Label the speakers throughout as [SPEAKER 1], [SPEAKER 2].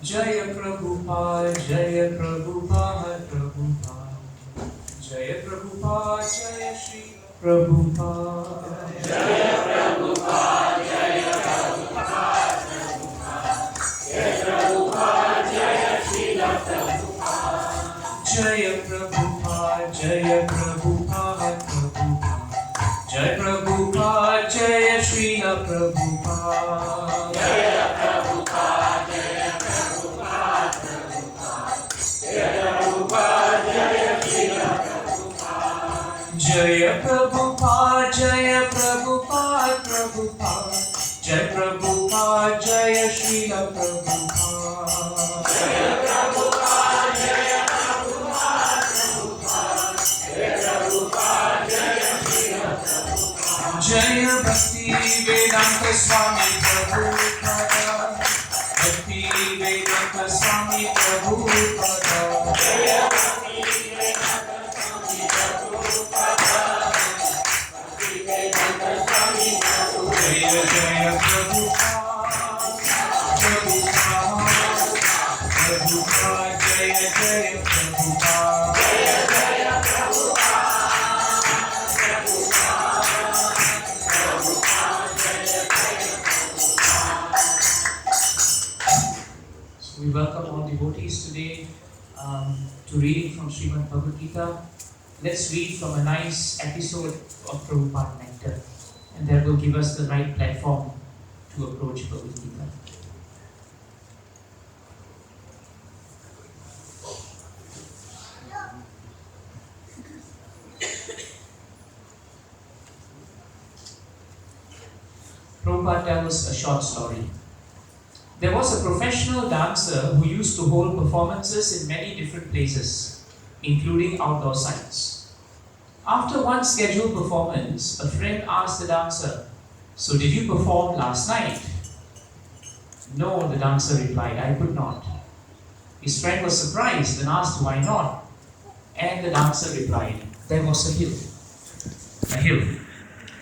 [SPEAKER 1] Jaya Prabhupada, Jaya Prabhupada, Prabhupada. Jaya Prabhupada, Jaya Shri Prabhupada.
[SPEAKER 2] Jaya Prabhupada, Jaya Prabhupada, Prabhupada. Jaya Prabhupada, Jaya Srila Prabhupada.
[SPEAKER 1] Jaya Prabhupada, Jaya Prabhupada, Prabhupada. Jaya Prabhupada, Jaya Srila Prabhupada.
[SPEAKER 2] Jaya Prabhupada, Jaya Prabhupada, Prabhupada. Jaya Prabhupada, Jaya Srila Prabhupada.
[SPEAKER 1] Jaya Prabhupada, Jaya Prabhupada, Prabhupada. Jaya Prabhupada, Jaya Srila Prabhupada.
[SPEAKER 2] Jaya Prabhupada, Jaya Prabhupada, Prabhupada. Jaya Prabhupada, Jaya Srila Prabhupada.
[SPEAKER 1] Jaya Bhaktivedanta Swami Prabhupada. Bhaktivedanta Swami Prabhupada.
[SPEAKER 2] Jaya Bhaktivedanta Swami Prabhupada. Bhaktivedanta Swami Prabhupada.
[SPEAKER 1] Jaya Jaya Prabhupada. Prabhupada. Prabhupada. Jaya Jaya Prabhupada.
[SPEAKER 2] Jaya Jaya Prabhupada.
[SPEAKER 1] So we welcome all devotees today to reading from Srimad Bhagavad-gita. Let's read from a nice episode of Prabhupada Nectar, and that will give us the right platform to approach Bhagavad-gita. Prabhupada tells a short story. There was a professional dancer who used to hold performances in many different places, including outdoor sites. After one scheduled performance, a friend asked the dancer, "So did you perform last night?" "No," the dancer replied, "I could not." His friend was surprised and asked why not. And the dancer replied, "There was a hill." A hill.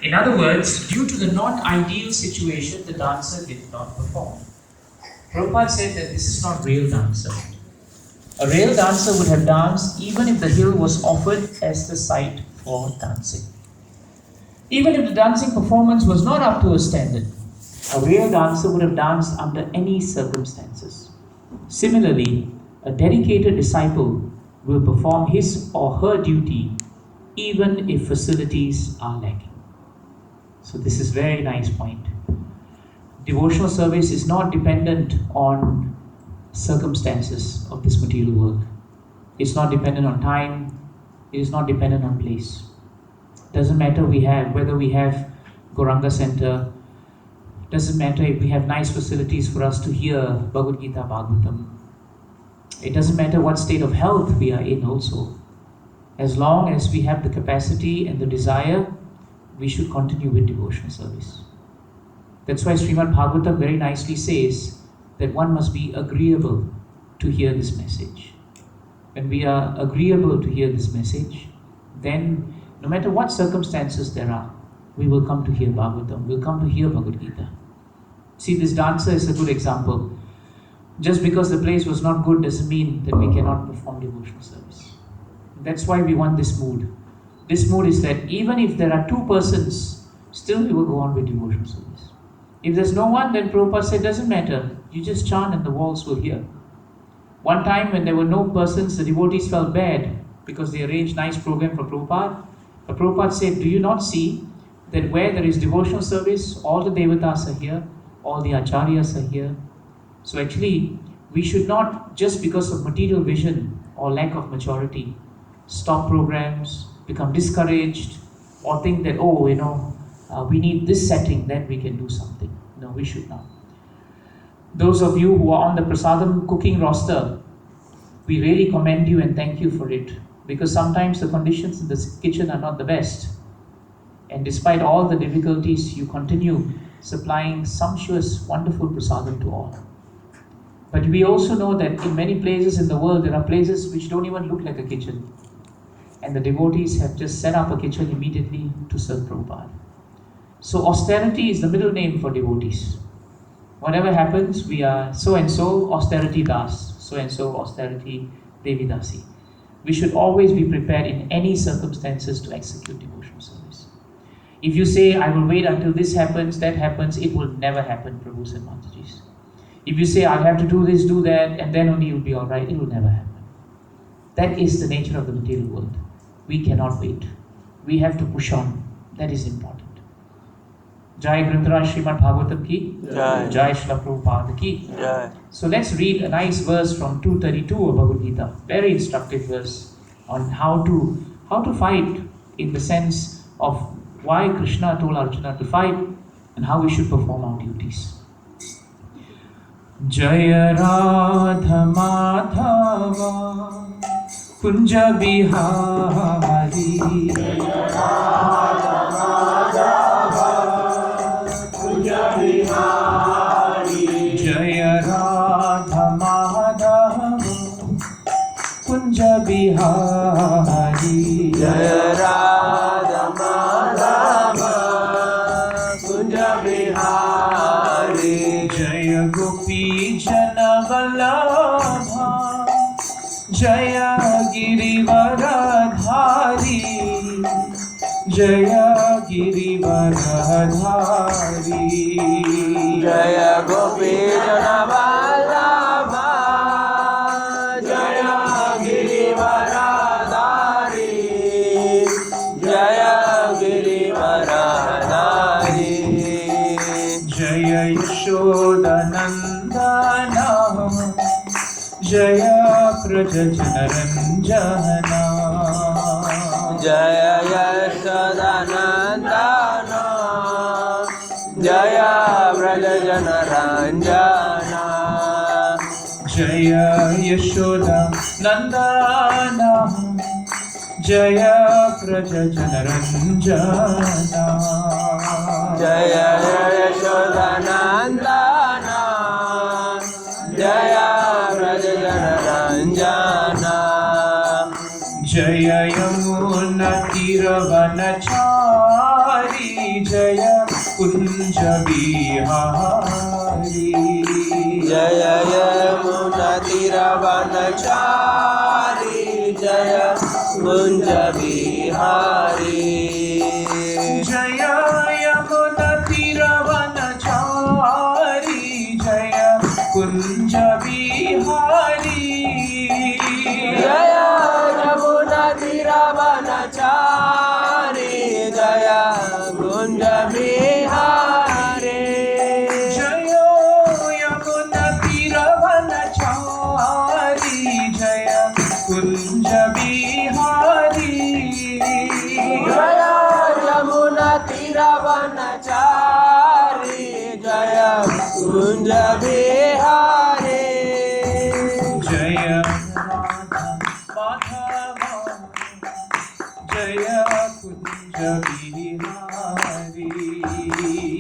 [SPEAKER 1] In other words, due to the non-ideal situation, the dancer did not perform. Prabhupada said that this is not real dancer. A real dancer would have danced even if the hill was offered as the site for dancing. Even if the dancing performance was not up to a standard, a real dancer would have danced under any circumstances. Similarly, a dedicated disciple will perform his or her duty even if facilities are lacking. So this is a very nice point. Devotional service is not dependent on circumstances of this material world. It's not dependent on time. It is not dependent on place. Doesn't matter whether we have Gauranga Center. Doesn't matter if we have nice facilities for us to hear Bhagavad-gita, Bhagavatam. It doesn't matter what state of health we are in also. As long as we have the capacity and the desire, we should continue with devotional service. That's why Srimad Bhagavatam very nicely says that one must be agreeable to hear this message. When we are agreeable to hear this message, then no matter what circumstances there are, we will come to hear Bhagavatam, we'll come to hear Bhagavad-gita. See, this dancer is a good example. Just because the place was not good doesn't mean that we cannot perform devotional service. That's why we want this mood. This mood is that even if there are two persons, still we will go on with devotional service. If there's no one, then Prabhupada said, doesn't matter, you just chant and the walls will hear. One time when there were no persons, the devotees felt bad because they arranged nice program for Prabhupada. But Prabhupada said, do you not see that where there is devotional service, all the devatas are here, all the acharyas are here. So actually, we should not, just because of material vision or lack of maturity, stop programs, become discouraged, or think that, we need this setting, then we can do something. No, we should not. Those of you who are on the prasadam cooking roster, we really commend you and thank you for it, because sometimes the conditions in the kitchen are not the best. And despite all the difficulties, you continue supplying sumptuous, wonderful prasadam to all. But we also know that in many places in the world, there are places which don't even look like a kitchen. And the devotees have just set up a kitchen immediately to serve Prabhupada. So austerity is the middle name for devotees. Whatever happens, we are so and so austerity das, so and so austerity Devi Dasi. We should always be prepared in any circumstances to execute devotional service. If you say, I will wait until this happens, that happens, it will never happen, Prabhus and Matajis. If you say, I'll have to do this, do that, and then only you'll be alright, it will never happen. That is the nature of the material world. We cannot wait. We have to push on. That is important. Jai Grantaraj Srimad Bhagavatam ki Jai. Jai Srila Prabhupada ki Jai. So let's read a nice verse from 232 of Bhagavad-gita. Very instructive verse on how to fight, in the sense of why Krishna told Arjuna to fight and how we should perform our duties. Jaya Radha Madhava Kunja Bihari Jaya Radha Madhava Kunja Bihari Jaya Radha Madhava Kunja Bihari Jaya Radha Madhava Kunja Bihari Jaya Gopi Jana Vallabha Jaya Girivaradhari Jaya Girivaradhari Jaya Gopi Jana Vallabha Jaya Girivaradhari Jaya Girivaradhari Jaya Yashodanandana Jaya Prajajanaranjana Jaya Yashodanandana Jaya Prajajanaranjana Jaya Yashodanandana Jaya Prajajanaranjana Jaya Yashodanandana Jaya Prajajanaranjana Jaya Yamuna Tiravanachari Jaya Kunja Bihari Jaya Yamuna Tiravanachari Jaya Kunja Bihari Jaya Yamuna Tiravanachari Jaya Kunja Bihari Jaya Yamuna Tiravanachari Jaya Kunja Bihari Jaya Yamuna Tiravanachari Jaya Kunja Bihari Jaya Yamuna Tiravanachari Jaya Kunja Bihari Jaya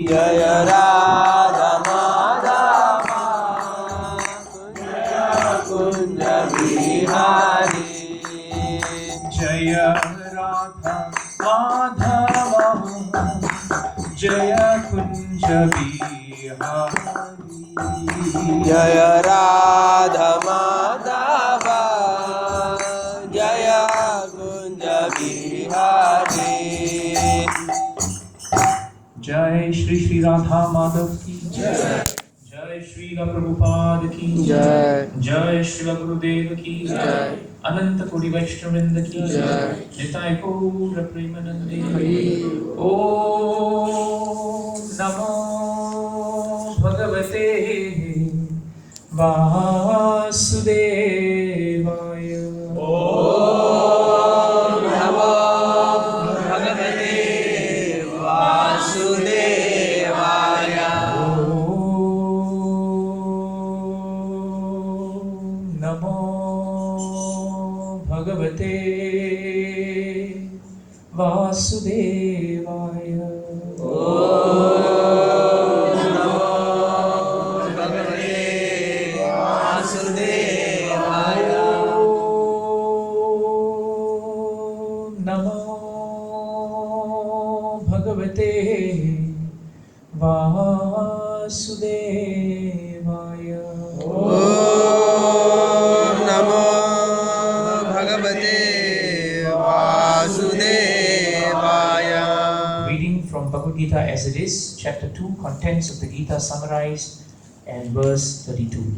[SPEAKER 1] Jaya Radha Madhava Jaya Kunja Bihari Jaya Radha Madhava Jaya Kunja Bihari Jaya Radha Madhava Jaya Kunja Bihari Jai Shri Shri Radha Madhav ki Jai Jai Shri Prabhupada ki Jai Jai Shri Gurudev ki Jai Ananta Kodi Vaishnavrinda ki Jai Nitai Gaura Premanande Om Namo Bhagavate Vasudevaya Om Namo Bhagavate Vasudevaya Om Namo Bhagavate Vasudevaya Om Namo Bhagavate Vasudevaya.
[SPEAKER 3] Om Namo Bhagavate Vasudevaya.
[SPEAKER 1] Reading from Bhagavad-gita as it is, chapter 2, contents of the Gita summarized, and verse 32.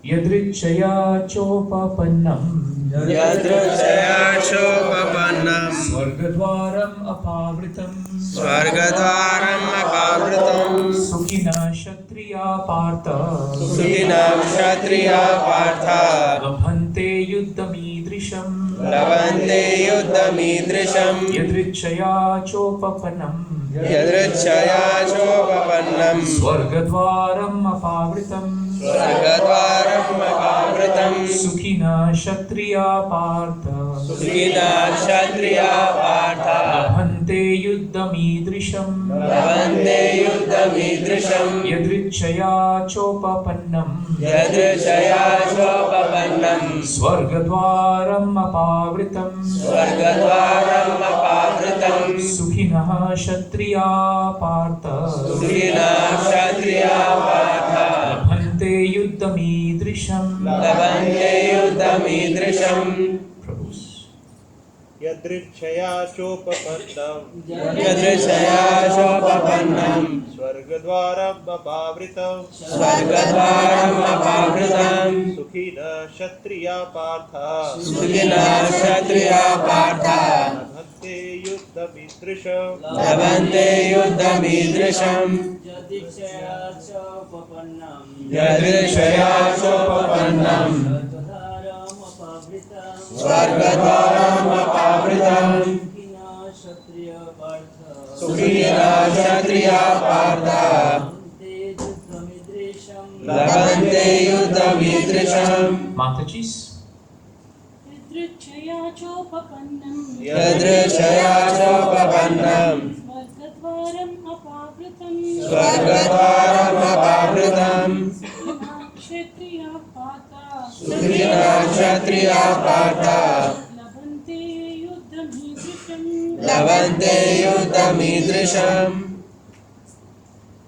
[SPEAKER 1] Yadrichaya chopapannam
[SPEAKER 3] Yadruchaya Chopapannam
[SPEAKER 1] Swargadwaram apavritam
[SPEAKER 3] Swargadwaram Apavritam
[SPEAKER 1] Sukhina Kshatriya Partha
[SPEAKER 3] Sukhina Kshatriya Partha
[SPEAKER 1] Labhante Yuddhamidrisham
[SPEAKER 3] Lavante Yuddhamidrisham
[SPEAKER 1] Yadrichaya chopapannam
[SPEAKER 3] Yadruchaya Chopapannam
[SPEAKER 1] Swargadwaram apavritam
[SPEAKER 3] Swargadwaram Apavritam
[SPEAKER 1] Sukhina Kshatriya Partha
[SPEAKER 3] Sukhina Kshatriya Partha
[SPEAKER 1] Labhante Yuddhamidrisham
[SPEAKER 3] Lavante Yuddhamidrisham
[SPEAKER 1] Yadrichaya chopapannam
[SPEAKER 3] Yadruchaya Chopapannam
[SPEAKER 1] Swargadwaram apavritam
[SPEAKER 3] Swargadwaram Apavritam
[SPEAKER 1] Sukhina Kshatriya Partha
[SPEAKER 3] Sukhina Kshatriya Partha
[SPEAKER 1] Labhante Yuddhamidrisham.
[SPEAKER 3] Lavante Yuddhamidrisham
[SPEAKER 1] Prabhu's.
[SPEAKER 4] यदृच्छया चोपपन्नम्
[SPEAKER 3] Yadruchaya Chopapannam
[SPEAKER 4] स्वर्गद्वारम् अपावृतम्
[SPEAKER 3] Swargadwaram Apavritam
[SPEAKER 4] सुखिनः क्षत्रिया Partha
[SPEAKER 3] Sukhina Kshatriya Partha
[SPEAKER 4] लभन्ते युद्धमीदृशम्
[SPEAKER 3] Lavante Yuddhamidrisham
[SPEAKER 5] Yadrichaya chopapannam
[SPEAKER 3] Yadruchaya Chopapannam
[SPEAKER 5] Swargadwaram apavritam
[SPEAKER 3] Swargadwaram Apavritam
[SPEAKER 5] Sukhina Kshatriya Partha
[SPEAKER 3] Sukhina Kshatriya Partha
[SPEAKER 5] Ante Yuddhamidrisham
[SPEAKER 3] Lavante Yuddhamidrisham
[SPEAKER 1] Mataji's.
[SPEAKER 6] Yadrichaya chopapannam
[SPEAKER 3] Yadruchaya Chopapannam
[SPEAKER 6] Swargadwaram apavritam
[SPEAKER 3] Swargadwaram Apavritam
[SPEAKER 6] Kshatriya Partha
[SPEAKER 3] Sukhina Kshatriya Partha
[SPEAKER 6] Labhante Yuddhamidrisham.
[SPEAKER 3] Lavante Yuddhamidrisham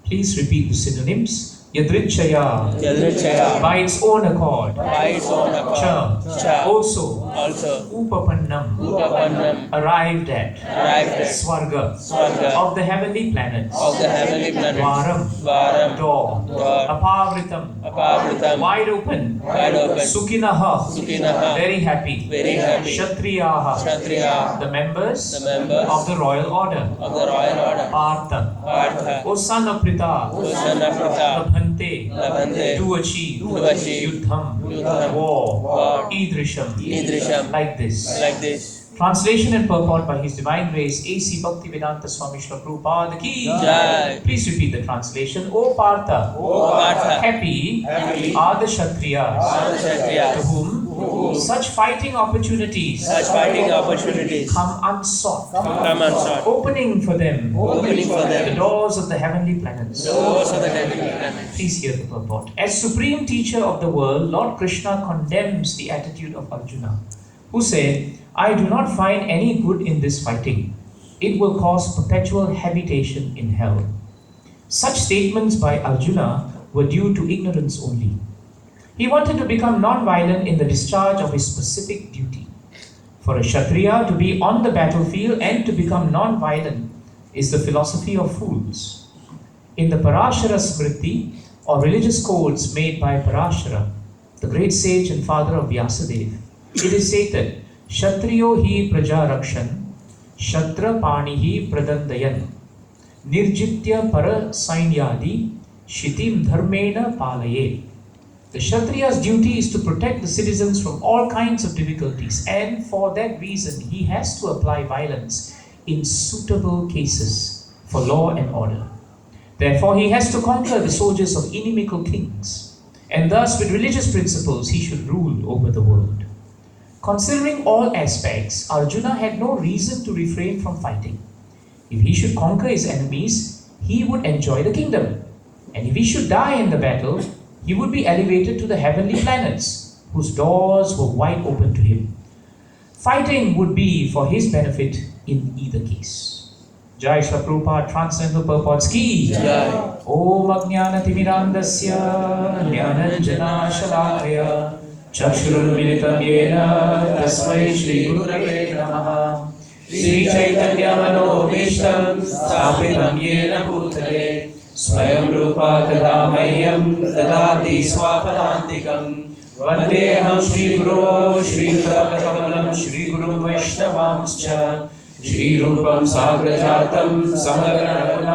[SPEAKER 1] Please repeat the synonyms. Yadrichaya,
[SPEAKER 3] Yadruchaya
[SPEAKER 1] by its own accord.
[SPEAKER 3] by its own accord
[SPEAKER 1] Cha,
[SPEAKER 3] Cha,
[SPEAKER 1] also.
[SPEAKER 3] also
[SPEAKER 1] Upapannam,
[SPEAKER 3] Upapannam
[SPEAKER 1] arrived at.
[SPEAKER 3] arrived at
[SPEAKER 1] Swarga,
[SPEAKER 3] Swarga
[SPEAKER 1] of the heavenly planets.
[SPEAKER 3] of the heavenly planets
[SPEAKER 1] Dwaram,
[SPEAKER 3] Dwaram
[SPEAKER 1] door.
[SPEAKER 3] Door
[SPEAKER 1] Apavritam,
[SPEAKER 3] Apavritam
[SPEAKER 1] wide open.
[SPEAKER 3] wide open
[SPEAKER 1] Sukhinaha,
[SPEAKER 3] Sukhinaha
[SPEAKER 1] very happy.
[SPEAKER 3] very happy
[SPEAKER 1] Kshatriyaha,
[SPEAKER 3] Kshatriya
[SPEAKER 1] the members
[SPEAKER 3] the members
[SPEAKER 1] of the royal order.
[SPEAKER 3] of the royal order
[SPEAKER 1] Partha,
[SPEAKER 3] Partha
[SPEAKER 1] O son of Pritha,
[SPEAKER 3] Usana Prata
[SPEAKER 1] Labhante,
[SPEAKER 3] Lavante
[SPEAKER 1] to achieve,
[SPEAKER 3] Yuddham
[SPEAKER 1] war, Idrisham,
[SPEAKER 3] Idrisham
[SPEAKER 1] like this.
[SPEAKER 3] like this
[SPEAKER 1] Translation and purport by His Divine Grace A.C. Bhaktivedanta Swami Prabhupada ki
[SPEAKER 3] Jai.
[SPEAKER 1] Please repeat the translation. O Partha,
[SPEAKER 3] O Partha
[SPEAKER 1] happy
[SPEAKER 3] Happy
[SPEAKER 1] are the Kshatriyas to
[SPEAKER 3] Kshatriyas
[SPEAKER 1] whom such fighting opportunities
[SPEAKER 3] such fighting opportunities
[SPEAKER 1] come unsought,
[SPEAKER 3] come unsought
[SPEAKER 1] opening for them
[SPEAKER 3] opening for
[SPEAKER 1] the
[SPEAKER 3] them
[SPEAKER 1] doors of the heavenly planets.
[SPEAKER 3] doors of the heavenly planets.
[SPEAKER 1] Please hear the purport. As Supreme Teacher of the world, Lord Krishna condemns the attitude of Arjuna, who said, I do not find any good in this fighting. It will cause perpetual habitation in hell. Such statements by Arjuna were due to ignorance only. He wanted to become non-violent in the discharge of his specific duty. For a Kshatriya to be on the battlefield and to become non-violent is the philosophy of fools. In the Parashara Smriti, or religious codes made by Parashara, the great sage and father of Vyasadeva, it is stated, Kshatriyo hi praja rakshan, Shatra panihi pradandayan, Nirjitya para sainyadi, Shitim dharmena palaye. The Kshatriya's duty is to protect the citizens from all kinds of difficulties, and for that reason he has to apply violence in suitable cases for law and order. Therefore he has to conquer the soldiers of inimical kings, and thus with religious principles he should rule over the world. Considering all aspects, Arjuna had no reason to refrain from fighting. If he should conquer his enemies, he would enjoy the kingdom. And if he should die in the battle, he would be elevated to the heavenly planets, whose doors were wide open to him. Fighting would be for his benefit in either case. Jai Shri Prabhupada Transcendental Purports Ki
[SPEAKER 3] Jai.
[SPEAKER 1] Om Ajnana Timirandasya Jnananjana Shalakaya Chakshurunmilitam Yena Tasmai Shri Gurave Namaha Shri Chaitanya Manobishtam Sthapitam Yena Bhutale Swayam Rupa Kadamayyam Dadati Swapadantikam Vandeham Shri Guru Shri Kamalam Shri Guru Vaishnavamscha Shri Rupam Sagrajatam Sahagana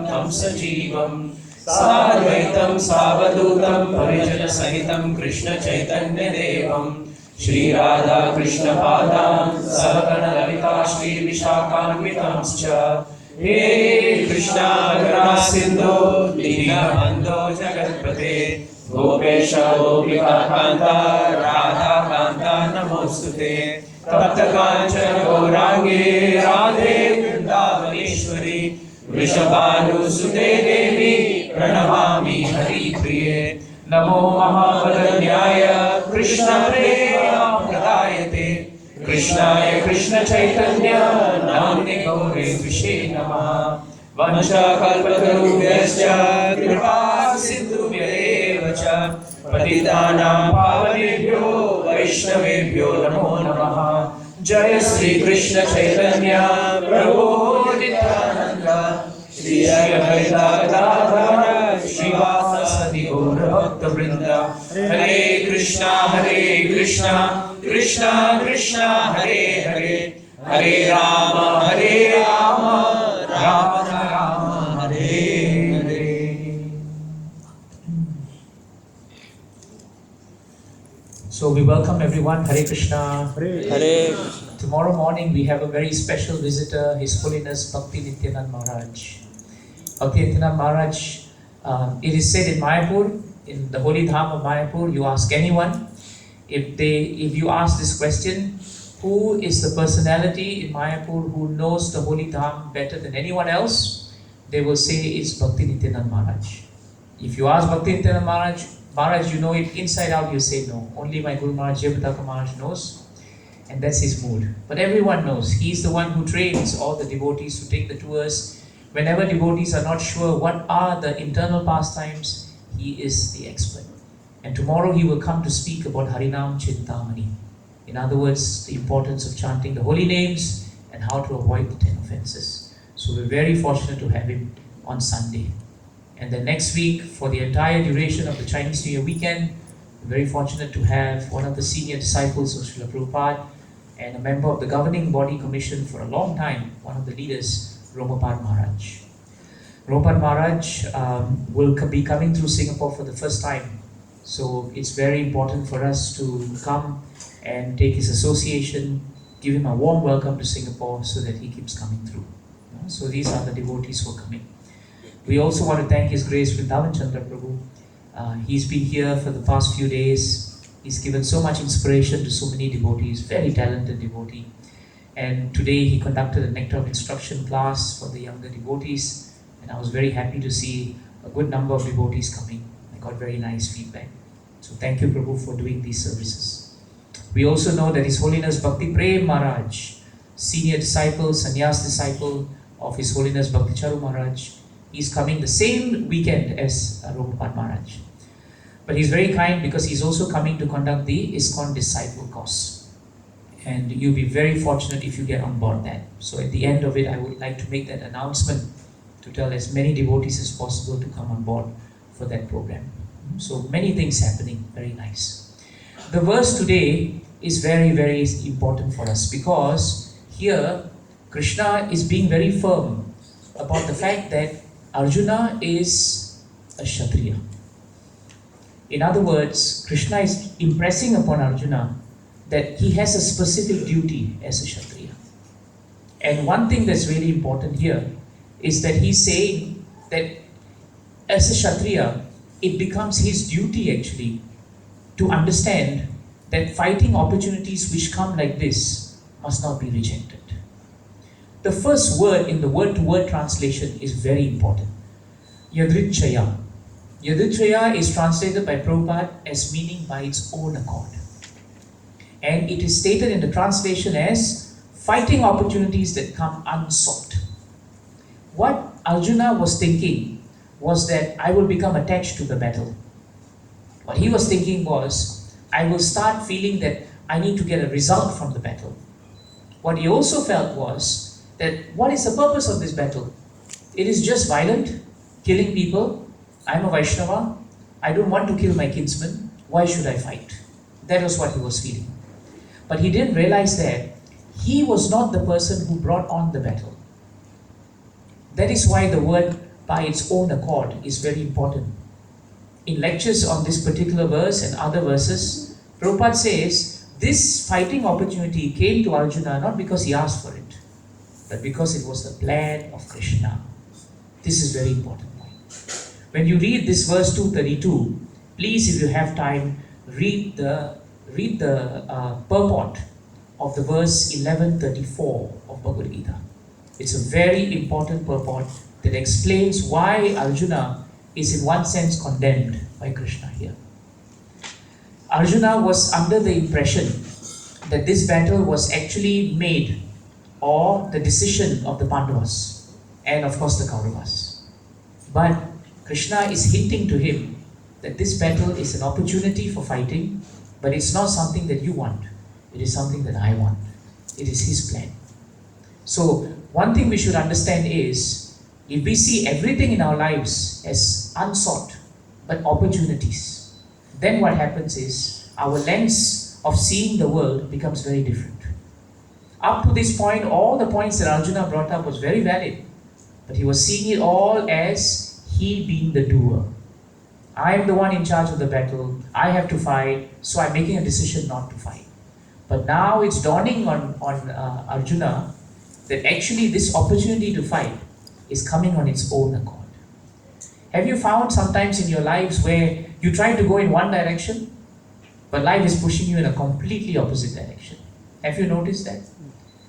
[SPEAKER 1] Tam Sajivam Sadvaitam Savadutam Parijana Sahitam Krishna Chaitanya Devam Shri Radha Krishna Padam Sahagana Lalita Shri Vishakhanvitamscha He Krishna Gana Sindhu Dina Bando Jagatpate Gopesha Gopika Kanta Radha Kanta Namostute Tapta Kanchana Gaurangi Radhe Vrindavaneshwari Vrishabhanu Sute Devi Pranamami Hari Priye Namo Mahabharanyaya Krishna Prema Pradayate Krishnaya Krishna Chaitanya Namne Gaure Vishe Namaha Vansha Kalpatarubhyascha Kripa Sindhubhya Evacha Patitanam Pavanebhyo Vaishnavebhyo Namo Namaha Jaya Sri Krishna Chaitanya Prabhu Nityananda Shri Advaita Gadadhara Srivasadi Gaura Bhakta Vrinda Hare Krishna Krishna Krishna Hare Hare Hare Rama Rama Rama Hare Hare. So we welcome everyone. Hare Krishna.
[SPEAKER 3] Hare.
[SPEAKER 1] Tomorrow morning we have a very special visitor, His Holiness Bhaktivedanta Maharaj. Bhaktivedanta Maharaj, it is said in Mayapur, in the holy dham of Mayapur, you ask anyone, if you ask this question, who is the personality in Mayapur who knows the holy dham better than anyone else, they will say it's Bhaktivedanta Maharaj. If you ask Bhaktivedanta Maharaj, you know it inside out, you say no. Only my Guru Maharaj, Jayapataka Maharaj knows, and that's his mood. But everyone knows, he's the one who trains all the devotees to take the tours. Whenever devotees are not sure what are the internal pastimes, he is the expert. And tomorrow he will come to speak about Harinam Chintamani. In other words, the importance of chanting the holy names and how to avoid the 10 offenses. So we're very fortunate to have him on Sunday. And then next week, for the entire duration of the Chinese New Year weekend, we're very fortunate to have one of the senior disciples of Srila Prabhupada and a member of the governing body commission for a long time, one of the leaders, Romapad Maharaj. Romapad Maharaj will be coming through Singapore for the first time. So it's very important for us to come and take his association, give him a warm welcome to Singapore so that he keeps coming through. So these are the devotees who are coming. We also want to thank His Grace Vrindavan Chandra Prabhu. He's been here for the past few days. He's given so much inspiration to so many devotees, very talented devotee. And today he conducted a nectar of instruction class for the younger devotees. And I was very happy to see a good number of devotees coming. I got very nice feedback. So thank you, Prabhu, for doing these services. We also know that His Holiness Bhakti Prem Maharaj, senior disciple, sannyas disciple of His Holiness Bhakti Charu Maharaj, he's coming the same weekend as Romapad Maharaj. But he's very kind because he's also coming to conduct the ISKCON Disciple course. And you'll be very fortunate if you get on board that. So at the end of it, I would like to make that announcement to tell as many devotees as possible to come on board for that program. So many things happening, very nice. The verse today is very, very important for us because here Krishna is being very firm about the fact that Arjuna is a Kshatriya. In other words, Krishna is impressing upon Arjuna that he has a specific duty as a Kshatriya. And one thing that's really important here is that he's saying that as a Kshatriya, it becomes his duty actually to understand that fighting opportunities which come like this must not be rejected. The first word in the word-to-word translation is very important. Yadrichaya. Yadrichaya is translated by Prabhupada as meaning by its own accord. And it is stated in the translation as fighting opportunities that come unsought. What Arjuna was thinking was that I will become attached to the battle. What he was thinking was, I will start feeling that I need to get a result from the battle. What he also felt was that what is the purpose of this battle? It is just violent, killing people. I'm a Vaishnava. I don't want to kill my kinsman. Why should I fight? That was what he was feeling. But he didn't realize that he was not the person who brought on the battle. That is why the word by its own accord is very important. In lectures on this particular verse and other verses, Prabhupada says this fighting opportunity came to Arjuna not because he asked for it, but because it was the plan of Krishna. This is very important point. When you read this verse 232, please, if you have time, read the purport of the verse 1134 of Bhagavad-gita. It's a very important purport that explains why Arjuna is in one sense condemned by Krishna here. Arjuna was under the impression that this battle was actually made, or the decision of the Pandavas and of course the Kauravas. But Krishna is hinting to him that this battle is an opportunity for fighting, but it's not something that you want. It is something that I want. It is his plan. So one thing we should understand is, if we see everything in our lives as unsought but opportunities, then what happens is our lens of seeing the world becomes very different. Up to this point, all the points that Arjuna brought up was very valid, but he was seeing it all as he being the doer. I am the one in charge of the battle, I have to fight, so I'm making a decision not to fight. But now it's dawning on Arjuna that actually this opportunity to fight is coming on its own accord. Have you found sometimes in your lives where you try to go in one direction, but life is pushing you in a completely opposite direction? Have you noticed that?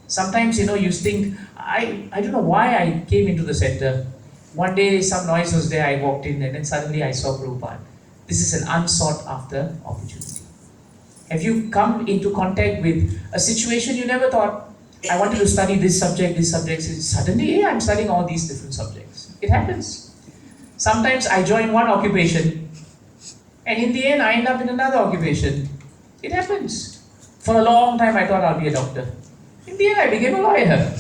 [SPEAKER 1] Sometimes, you think, I don't know why I came into the center. One day some noise was there, I walked in, and then suddenly I saw Prabhupada. This is an unsought after opportunity. Have you come into contact with a situation you never thought, I wanted to study this subject, suddenly, I'm studying all these different subjects. It happens. Sometimes I join one occupation, and in the end I end up in another occupation. It happens. For a long time I thought I'll be a doctor. In the end I became a lawyer.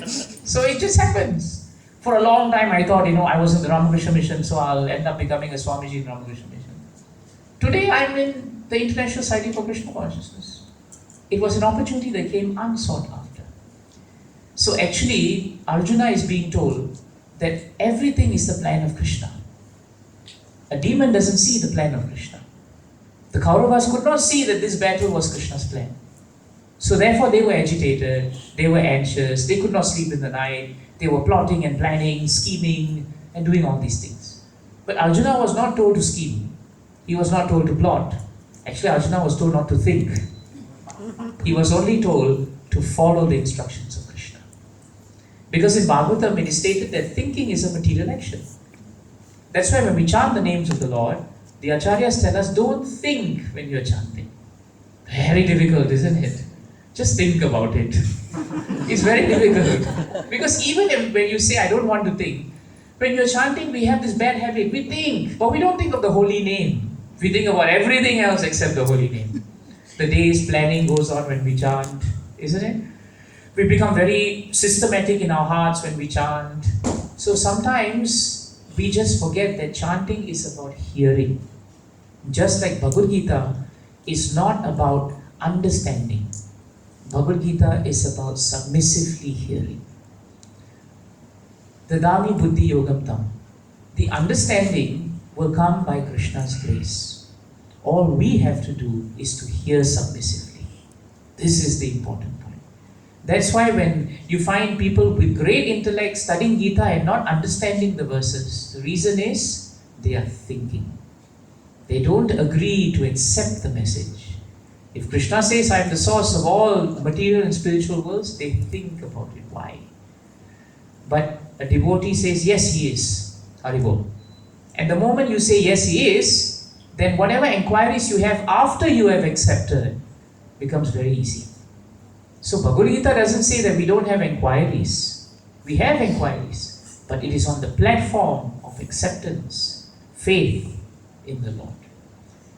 [SPEAKER 1] So it just happens. For a long time I thought, I was in the Ramakrishna mission, so I'll end up becoming a Swamiji in Ramakrishna mission. Today I'm in the International Society for Krishna Consciousness. It was an opportunity that came unsought after. So actually, Arjuna is being told that everything is the plan of Krishna. A demon doesn't see the plan of Krishna. The Kauravas could not see that this battle was Krishna's plan. So therefore they were agitated, they were anxious, they could not sleep in the night, they were plotting and planning, scheming, and doing all these things. But Arjuna was not told to scheme. He was not told to plot. Actually, Arjuna was told not to think. He was only told to follow the instructions of Krishna. Because in Bhagavatam it is stated that thinking is a material action. That's why when we chant the names of the Lord, the Acharyas tell us, don't think when you're chanting. Very difficult, isn't it? Just think about it. It's very difficult. Because even when you say, I don't want to think, when you're chanting, we have this bad habit. We think, but we don't think of the holy name. We think about everything else except the holy name. The day's planning goes on when we chant, isn't it? We become very systematic in our hearts when we chant. So sometimes we just forget that chanting is about hearing. Just like Bhagavad-gita is not about understanding. Bhagavad-gita is about submissively hearing. Dadami buddhi yogam tam. The understanding will come by Krishna's grace. All we have to do is to hear submissively. This is the important point. That's why when you find people with great intellect studying Gita and not understanding the verses, the reason is they are thinking. They don't agree to accept the message. If Krishna says, I am the source of all material and spiritual worlds, they think about it. Why? But a devotee says, yes, he is. Haribol. And the moment you say, yes, he is, then whatever inquiries you have after you have accepted becomes very easy. So Bhagavad-gita doesn't say that we don't have inquiries. We have inquiries. but it is on the platform of acceptance, faith in the Lord.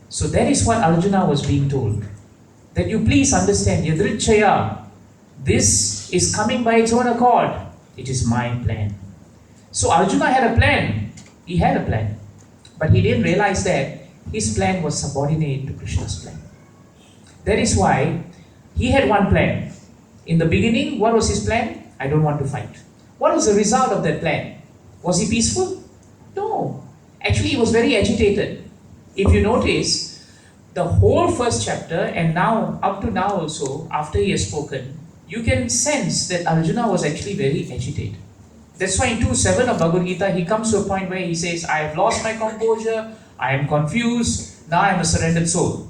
[SPEAKER 1] So that is what Arjuna was being told. That you please understand, Yadrichaya, this is coming by its own accord. It is my plan. So Arjuna had a plan. He had a plan. But he didn't realize that his plan was subordinate to Krishna's plan. That is why he had one plan. In the beginning, what was his plan? I don't want to fight. What was the result of that plan? Was he peaceful? No. Actually, he was very agitated. If you notice, the whole first chapter and now, up to now also, after he has spoken, you can sense that Arjuna was actually very agitated. That's why in 2.7 of Bhagavad-gita, he comes to a point where he says, I have lost my composure, I am confused, now I am a surrendered soul.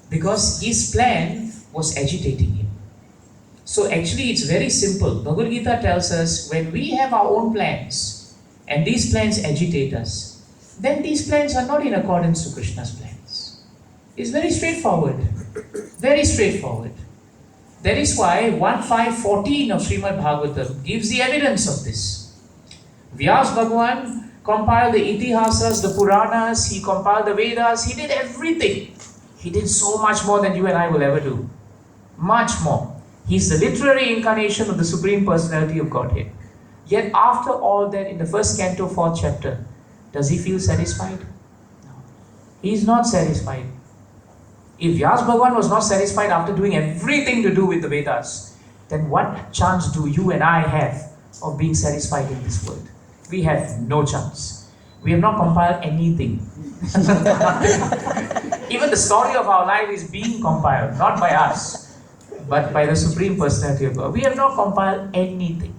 [SPEAKER 1] Because his plan was agitating him. So actually it's very simple. Bhagavad-gita tells us when we have our own plans and these plans agitate us, then these plans are not in accordance to Krishna's plans. It's very straightforward. Very straightforward. That is why 1.5.14 of Srimad Bhagavatam gives the evidence of this. Vyas Bhagavan compiled the Itihasas, the Puranas, he compiled the Vedas, he did everything. He did so much more than you and I will ever do. Much more. He's the literary incarnation of the Supreme Personality of Godhead. Yet after all that, in the first canto, 4th chapter, does he feel satisfied? No. He is not satisfied. If Vyas Bhagavan was not satisfied after doing everything to do with the Vedas, then what chance do you and I have of being satisfied in this world? We have no chance. We have not compiled anything. Even the story of our life is being compiled, not by us, but by the Supreme Personality of God. We have not compiled anything.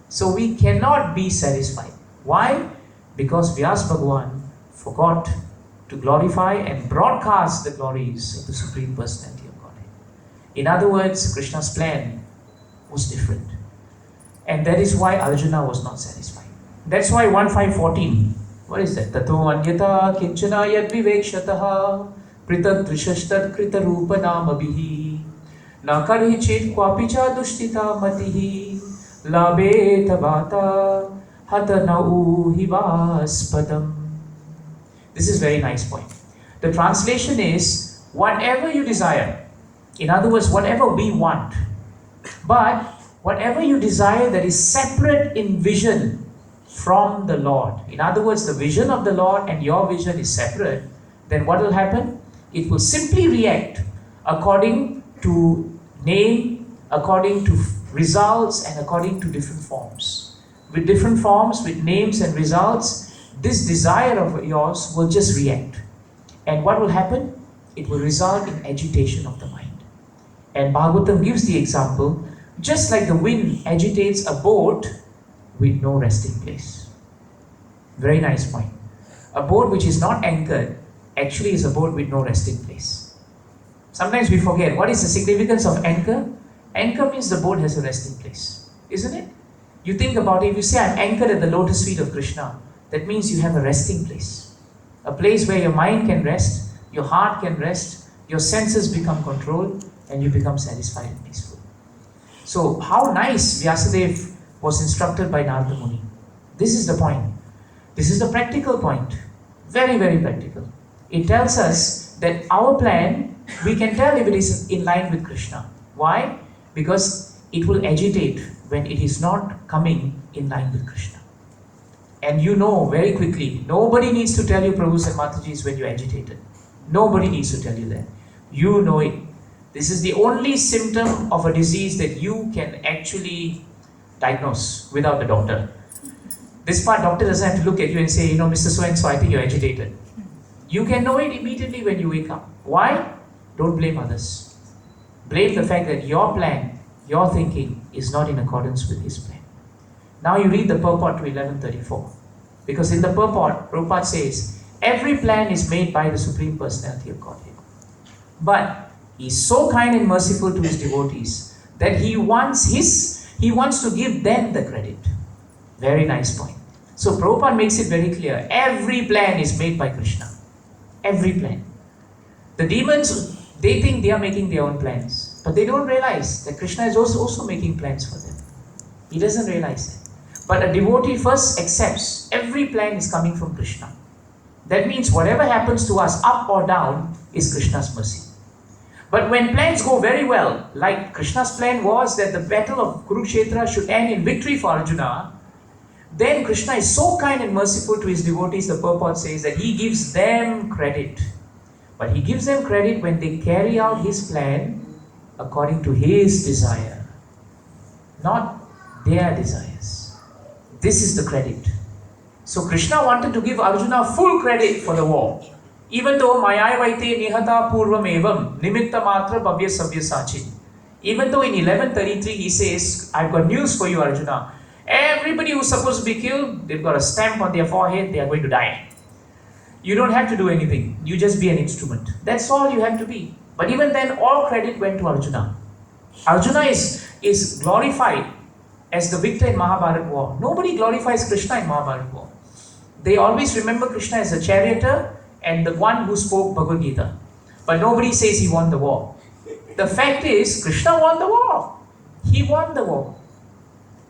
[SPEAKER 1] So we cannot be satisfied. Why? Because Vyas Bhagavan forgot to glorify and broadcast the glories of the Supreme Personality of Godhead. In other words, Krishna's plan was different. And that is why Arjuna was not satisfied. That's why 1.5.14, what is that? Tato anyata kinchana yad vivekshataha pritat drishastat krita rupa namabihi na karhi chit kwapicha dushtita matihi labe tabata hatana uhivaspadam. This is a very nice point. The translation is, whatever you desire, in other words, whatever we want, but whatever you desire that is separate in vision from the Lord, in other words, the vision of the Lord and your vision is separate, then what will happen? It will simply react according to name, according to results, and according to different forms. With different forms, with names and results, this desire of yours will just react. And what will happen? It will result in agitation of the mind. And Bhagavatam gives the example, just like the wind agitates a boat with no resting place. Very nice point. A boat which is not anchored actually is a boat with no resting place. Sometimes we forget, what is the significance of anchor? Anchor means the boat has a resting place, isn't it? You think about it, if you say, I'm anchored at the lotus feet of Krishna, that means you have a resting place. A place where your mind can rest, your heart can rest, your senses become controlled, and you become satisfied and peaceful. So how nice Vyasadeva was instructed by Narada Muni. This is the point. This is the practical point. Very, very practical. It tells us that our plan, we can tell if it is in line with Krishna. Why? Because it will agitate when it is not coming in line with Krishna. And you know very quickly, nobody needs to tell you, Prabhus and Matajis, when you're agitated. Nobody needs to tell you that. You know it. This is the only symptom of a disease that you can actually diagnose without the doctor. This part, doctor doesn't have to look at you and say, Mr. So-and-so, I think you're agitated. You can know it immediately when you wake up. Why? Don't blame others. Blame the fact that your plan, your thinking is not in accordance with his plan. Now you read the purport to 1134. Because in the purport, Prabhupada says, every plan is made by the Supreme Personality of Godhead. But he is so kind and merciful to his devotees that he wants to give them the credit. Very nice point. So Prabhupada makes it very clear. Every plan is made by Krishna. Every plan. The demons, they think they are making their own plans. But they don't realize that Krishna is also making plans for them. He doesn't realize that. But a devotee first accepts every plan is coming from Krishna. That means whatever happens to us, up or down, is Krishna's mercy. But when plans go very well, like Krishna's plan was that the battle of Kurukshetra should end in victory for Arjuna, then Krishna is so kind and merciful to his devotees, the purport says that he gives them credit. But he gives them credit when they carry out his plan according to his desire, not their desires. This is the credit. So Krishna wanted to give Arjuna full credit for the war. Even though Maya Vaite Nihata Purvam Evam Nimitta Matra Bhavya Sabya Sachin. Even though in 1133 he says, I've got news for you, Arjuna. Everybody who's supposed to be killed, they've got a stamp on their forehead, they are going to die. You don't have to do anything. You just be an instrument. That's all you have to be. But even then, all credit went to Arjuna. Arjuna is glorified as the victor in Mahabharata war. Nobody glorifies Krishna in Mahabharata war. They always remember Krishna as the charioteer and the one who spoke Bhagavad-gita. But nobody says he won the war. The fact is, Krishna won the war. He won the war.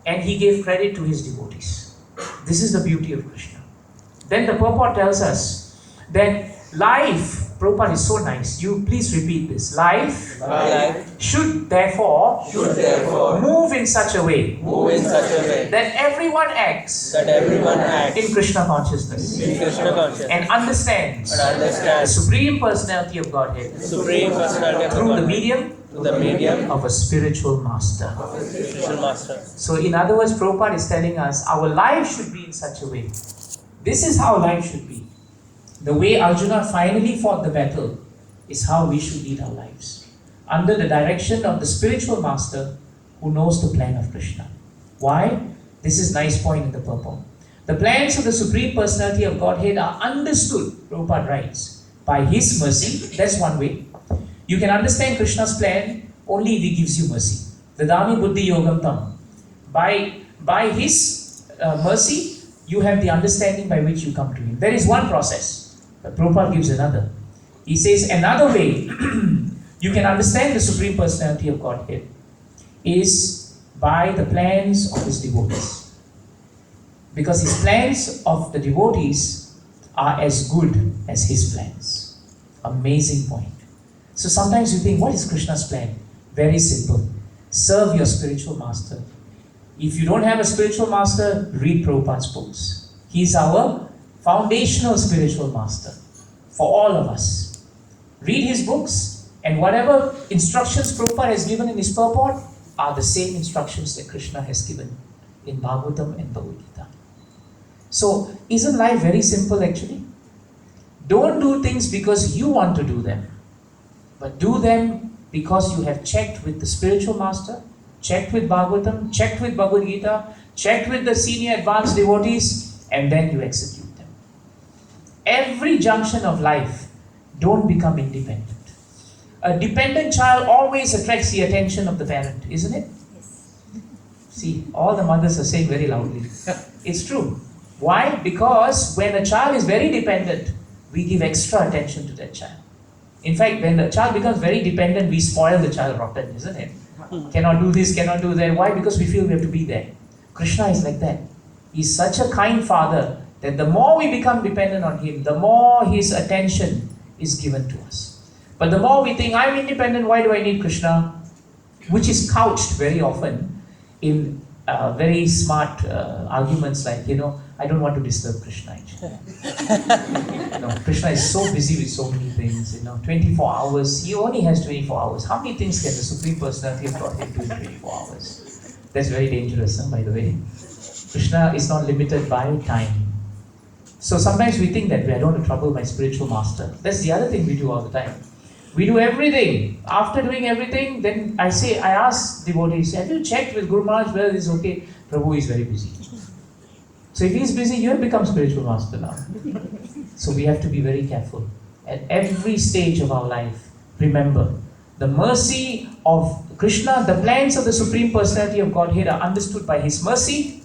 [SPEAKER 1] And he gave credit to his devotees. This is the beauty of Krishna. Then the purport tells us that life, Prabhupada is so nice. You please repeat this. Life should therefore move in such a way that everyone acts in Krishna consciousness and understands the Supreme Personality of Godhead through the medium of a spiritual master. So in other words, Prabhupada is telling us our life should be in such a way. This is how life should be. The way Arjuna finally fought the battle is how we should lead our lives. Under the direction of the spiritual master who knows the plan of Krishna. Why? This is nice point in the purport. The plans of the Supreme Personality of Godhead are understood, Prabhupada writes, by His mercy. That's one way. You can understand Krishna's plan only if He gives you mercy. Dadami buddhi yogam tam. By His mercy, you have the understanding by which you come to Him. There is one process. But Prabhupada gives another. He says another way you can understand the Supreme Personality of Godhead is by the plans of His devotees. Because His plans of the devotees are as good as His plans. Amazing point. So sometimes you think, what is Krishna's plan? Very simple. Serve your spiritual master. If you don't have a spiritual master, read Prabhupada's books. He's our foundational spiritual master for all of us. Read his books, and whatever instructions Prabhupada has given in his purport are the same instructions that Krishna has given in Bhagavatam and Bhagavad-gita. So, isn't life very simple actually? Don't do things because you want to do them, but do them because you have checked with the spiritual master, checked with Bhagavatam, checked with Bhagavad-gita, checked with the senior advanced devotees, and then you execute. Every junction of life, don't become independent. A dependent child always attracts the attention of the parent, isn't it? Yes. See, all the mothers are saying very loudly. It's true. Why? Because when a child is very dependent, we give extra attention to that child. In fact, when the child becomes very dependent, we spoil the child rotten, isn't it? Cannot do this, cannot do that. Why? Because we feel we have to be there. Krishna is like that. He's such a kind father that the more we become dependent on Him, the more His attention is given to us. But the more we think, I'm independent, why do I need Krishna? Which is couched very often in very smart arguments like, I don't want to disturb Krishna actually. Krishna is so busy with so many things, 24 hours. He only has 24 hours. How many things can the Supreme Personality of Godhead do in 24 hours? That's very dangerous, by the way. Krishna is not limited by time. So sometimes we think that I don't want to trouble my spiritual master. That's the other thing we do all the time. We do everything. After doing everything, then I ask devotees, have you checked with Guru Maharaj whether it's okay? Prabhu is very busy. So if he's busy, you have become spiritual master now. So we have to be very careful. At every stage of our life, remember, the mercy of Krishna, the plans of the Supreme Personality of Godhead are understood by His mercy,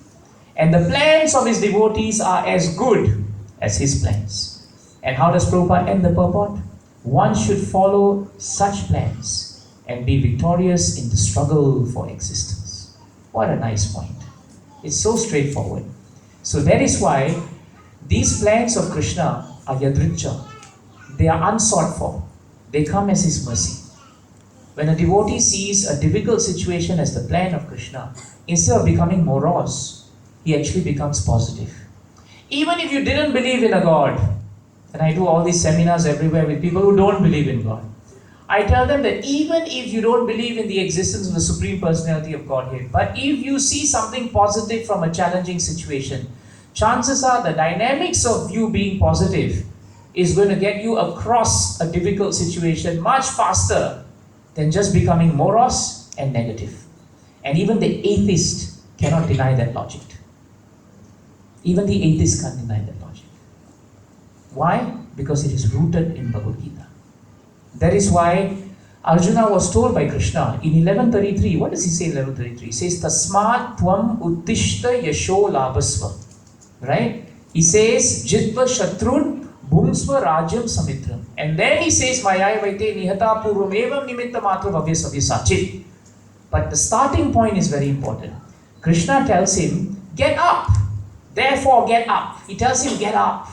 [SPEAKER 1] and the plans of His devotees are as good as His plans. And how does Prabhupada end the purport? One should follow such plans and be victorious in the struggle for existence. What a nice point. It's so straightforward. So that is why these plans of Krishna are yadricha. They are unsought for. They come as His mercy. When a devotee sees a difficult situation as the plan of Krishna, instead of becoming morose, he actually becomes positive. Even if you didn't believe in a God, and I do all these seminars everywhere with people who don't believe in God, I tell them that even if you don't believe in the existence of the Supreme Personality of Godhead, but if you see something positive from a challenging situation, chances are the dynamics of you being positive is going to get you across a difficult situation much faster than just becoming morose and negative. And even the atheist cannot deny that logic. Even the atheist can't deny that logic. Why? Because it is rooted in Bhagavad-gita. That is why Arjuna was told by Krishna in 1133, what does he say in 1133? He says, Tasmat tvam uttishta yasho labhasva. Right? He says, Jitva shatrun bhumsva rajam samitram. And then he says, Mayaya vaite nihata purvam evam nimitta matra bhavya savyasachit. But the starting point is very important. Krishna tells him, get up. Therefore, get up. He tells him, get up.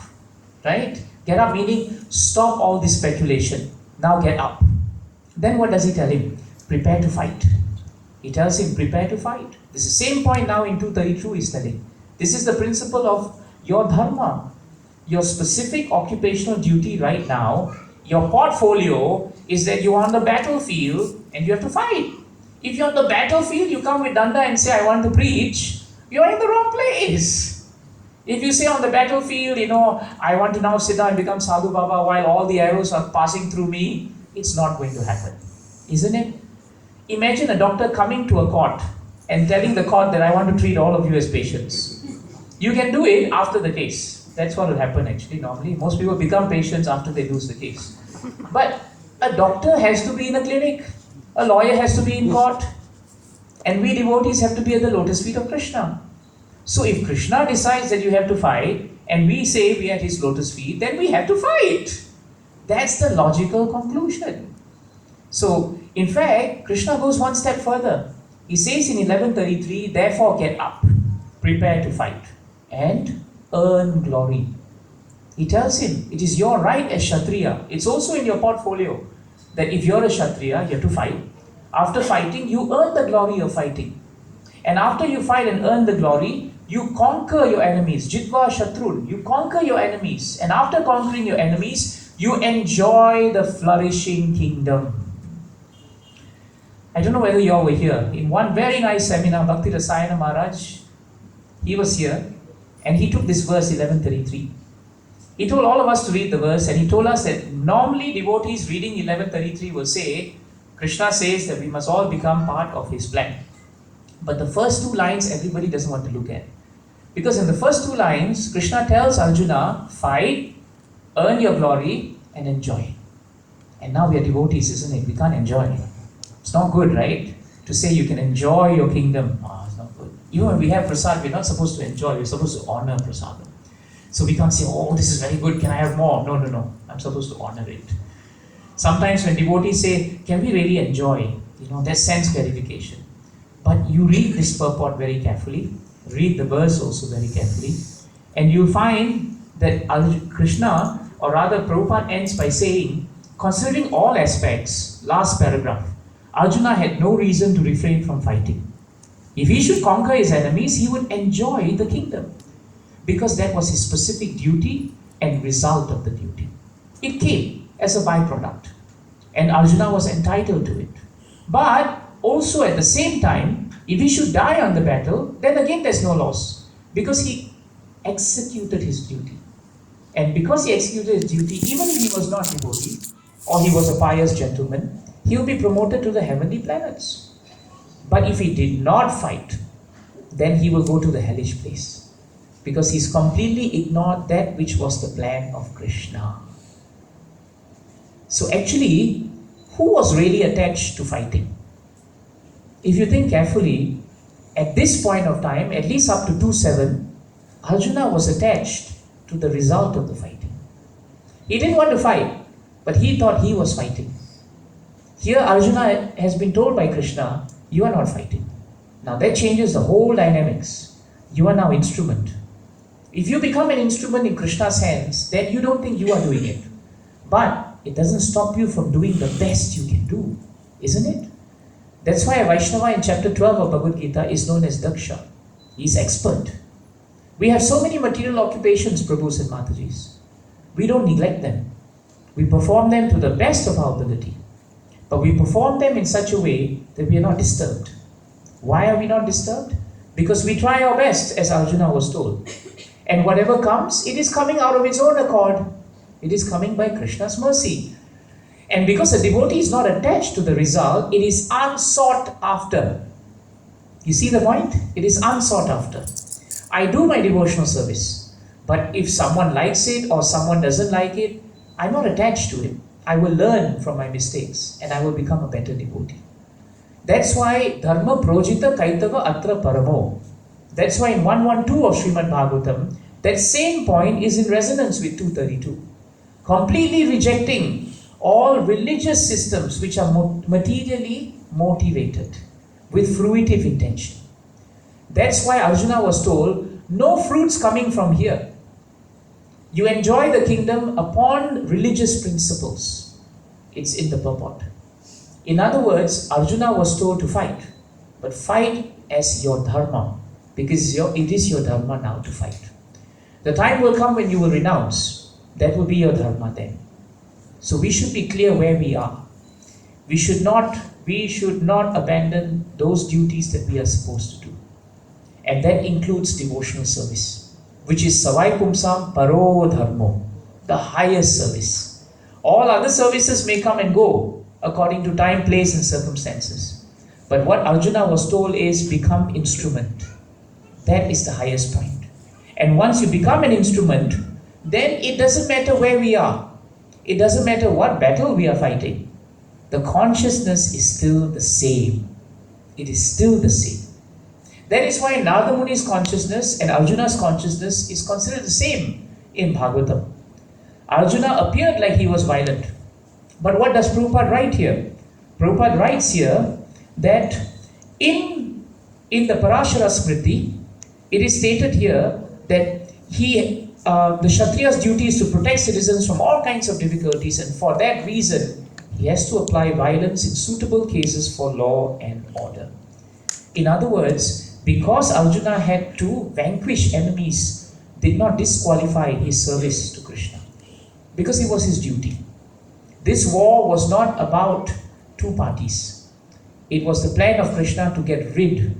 [SPEAKER 1] Right? Get up meaning, stop all this speculation. Now get up. Then what does he tell him? Prepare to fight. He tells him, prepare to fight. This is the same point now in 232 he's telling. This is the principle of your dharma. Your specific occupational duty right now, your portfolio is that you're on the battlefield and you have to fight. If you're on the battlefield, you come with danda and say, I want to preach, you're in the wrong place. If you say on the battlefield, I want to now sit down and become Sadhu Baba while all the arrows are passing through me, it's not going to happen. Isn't it? Imagine a doctor coming to a court and telling the court that I want to treat all of you as patients. You can do it after the case. That's what will happen actually normally. Most people become patients after they lose the case. But a doctor has to be in a clinic. A lawyer has to be in court. And we devotees have to be at the lotus feet of Krishna. So if Krishna decides that you have to fight, and we say we are at His lotus feet, then we have to fight. That's the logical conclusion. So, in fact, Krishna goes one step further. He says in 1133, therefore get up, prepare to fight, and earn glory. He tells him, it is your right as Kshatriya. It's also in your portfolio that if you're a Kshatriya, you have to fight. After fighting, you earn the glory of fighting. And after you fight and earn the glory, you conquer your enemies. Jitva Shatrun. You conquer your enemies. And after conquering your enemies, you enjoy the flourishing kingdom. I don't know whether you all were here. In one very nice seminar, Bhakti Rasayana Maharaj, he was here and he took this verse 1133. He told all of us to read the verse and he told us that normally devotees reading 1133 will say, Krishna says that we must all become part of His plan. But the first two lines everybody doesn't want to look at. Because in the first two lines, Krishna tells Arjuna, fight, earn your glory, and enjoy. And now we are devotees, isn't it? We can't enjoy. It's not good, right? To say you can enjoy your kingdom. It's not good. Even when we have prasad, we're not supposed to enjoy, we're supposed to honor prasadam. So we can't say, oh, this is very good, can I have more? No. I'm supposed to honor it. Sometimes when devotees say, can we really enjoy? There's sense clarification. But you read this purport very carefully, read the verse also very carefully, and you'll find that Krishna, or rather Prabhupada ends by saying, considering all aspects, last paragraph, Arjuna had no reason to refrain from fighting. If he should conquer his enemies, he would enjoy the kingdom, because that was his specific duty and result of the duty. It came as a byproduct, and Arjuna was entitled to it. But also at the same time, if he should die on the battle, then again there's no loss, because he executed his duty. And because he executed his duty, even if he was not devotee, or he was a pious gentleman, he will be promoted to the heavenly planets. But if he did not fight, then he will go to the hellish place, because he's completely ignored that which was the plan of Krishna. So actually, who was really attached to fighting? If you think carefully, at this point of time, at least up to 2.7, Arjuna was attached to the result of the fighting. He didn't want to fight, but he thought he was fighting. Here Arjuna has been told by Krishna, you are not fighting. Now that changes the whole dynamics. You are now instrument. If you become an instrument in Krishna's hands, then you don't think you are doing it. But it doesn't stop you from doing the best you can do, isn't it? That's why a Vaishnava in chapter 12 of Bhagavad-gita is known as Daksha. He's expert. We have so many material occupations, Prabhus and Matajis. We don't neglect them. We perform them to the best of our ability. But we perform them in such a way that we are not disturbed. Why are we not disturbed? Because we try our best, as Arjuna was told. And whatever comes, it is coming out of its own accord. It is coming by Krishna's mercy. And because a devotee is not attached to the result, it is unsought after. You see the point? It is unsought after. I do my devotional service, but if someone likes it or someone doesn't like it, I'm not attached to it. I will learn from my mistakes and I will become a better devotee. That's why Dharma Projita Kaitava Atra Paramo. That's why in 112 of Srimad Bhagavatam, that same point is in resonance with 232. Completely rejecting all religious systems which are materially motivated with fruitive intention. That's why Arjuna was told, no fruits coming from here. You enjoy the kingdom upon religious principles. It's in the purport. In other words, Arjuna was told to fight, but fight as your dharma, because it is your dharma now to fight. The time will come when you will renounce. That will be your dharma then. So we should be clear where we are. We should not abandon those duties that we are supposed to do. And that includes devotional service, which is Savai Pumsam Paro Dharmo, the highest service. All other services may come and go according to time, place and circumstances. But what Arjuna was told is become instrument. That is the highest point. And once you become an instrument, then it doesn't matter where we are. It doesn't matter what battle we are fighting. The consciousness is still the same. It is still the same. That is why Narada Muni's consciousness and Arjuna's consciousness is considered the same in Bhagavatam. Arjuna appeared like he was violent. But what does Prabhupada write here? Prabhupada writes here that in the Parashara Smriti, it is stated here that the Kshatriya's duty is to protect citizens from all kinds of difficulties, and for that reason, he has to apply violence in suitable cases for law and order. In other words, because Arjuna had to vanquish enemies, did not disqualify his service to Krishna, because it was his duty. This war was not about two parties. It was the plan of Krishna to get rid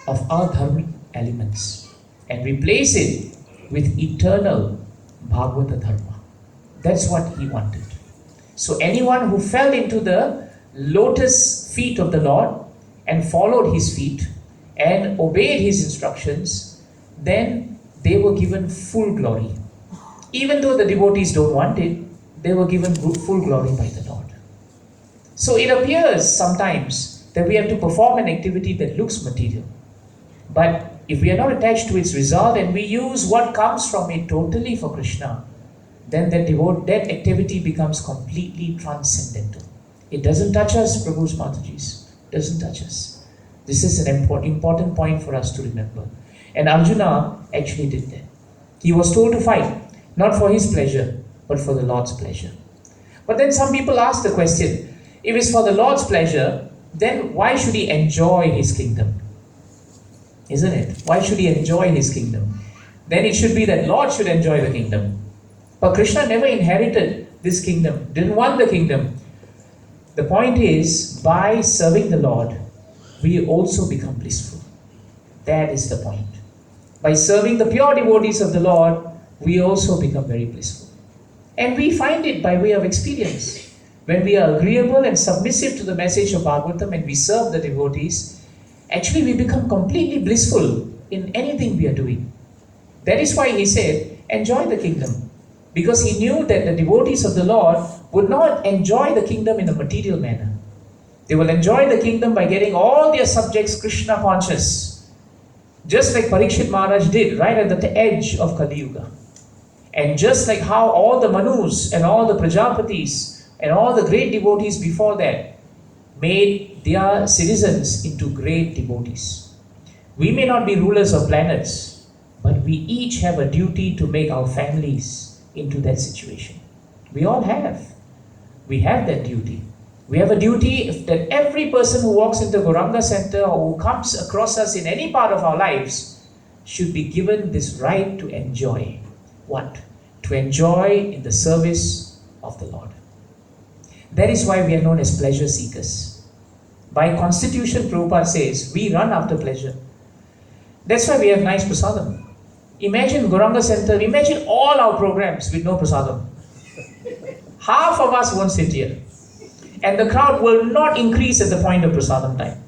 [SPEAKER 1] of adharmic elements and replace it with eternal Bhagavata Dharma. That's what he wanted. So anyone who fell into the lotus feet of the Lord and followed his feet and obeyed his instructions, then they were given full glory. Even though the devotees don't want it, they were given full glory by the Lord. So it appears sometimes that we have to perform an activity that looks material. But if we are not attached to its result and we use what comes from it totally for Krishna, then that activity becomes completely transcendental. It doesn't touch us, Prabhu's Matajis. It doesn't touch us. This is an important point for us to remember. And Arjuna actually did that. He was told to fight, not for his pleasure, but for the Lord's pleasure. But then some people ask the question, if it's for the Lord's pleasure, then why should he enjoy his kingdom? Isn't it? Why should he enjoy his kingdom? Then it should be that Lord should enjoy the kingdom. But Krishna never inherited this kingdom, didn't want the kingdom. The point is, by serving the Lord, we also become blissful. That is the point. By serving the pure devotees of the Lord, we also become very blissful. And we find it by way of experience. When we are agreeable and submissive to the message of Bhagavatam and we serve the devotees, actually we become completely blissful in anything we are doing. That is why he said, enjoy the kingdom. Because he knew that the devotees of the Lord would not enjoy the kingdom in a material manner. They will enjoy the kingdom by getting all their subjects Krishna conscious. Just like Parikshit Maharaj did right at the edge of Kali Yuga. And just like how all the Manus and all the Prajapatis and all the great devotees before that made their citizens into great devotees. We may not be rulers of planets, But we each have a duty to make our families into that situation. We all have. We have that duty. We have a duty that every person who walks into Gauranga Center or who comes across us in any part of our lives should be given this right to enjoy. What? To enjoy in the service of the Lord. That is why we are known as pleasure seekers. By constitution, Prabhupada says, we run after pleasure. That's why we have nice prasadam. Imagine Gauranga Center, imagine all our programs with no prasadam. Half of us won't sit here. And the crowd will not increase at the point of prasadam time.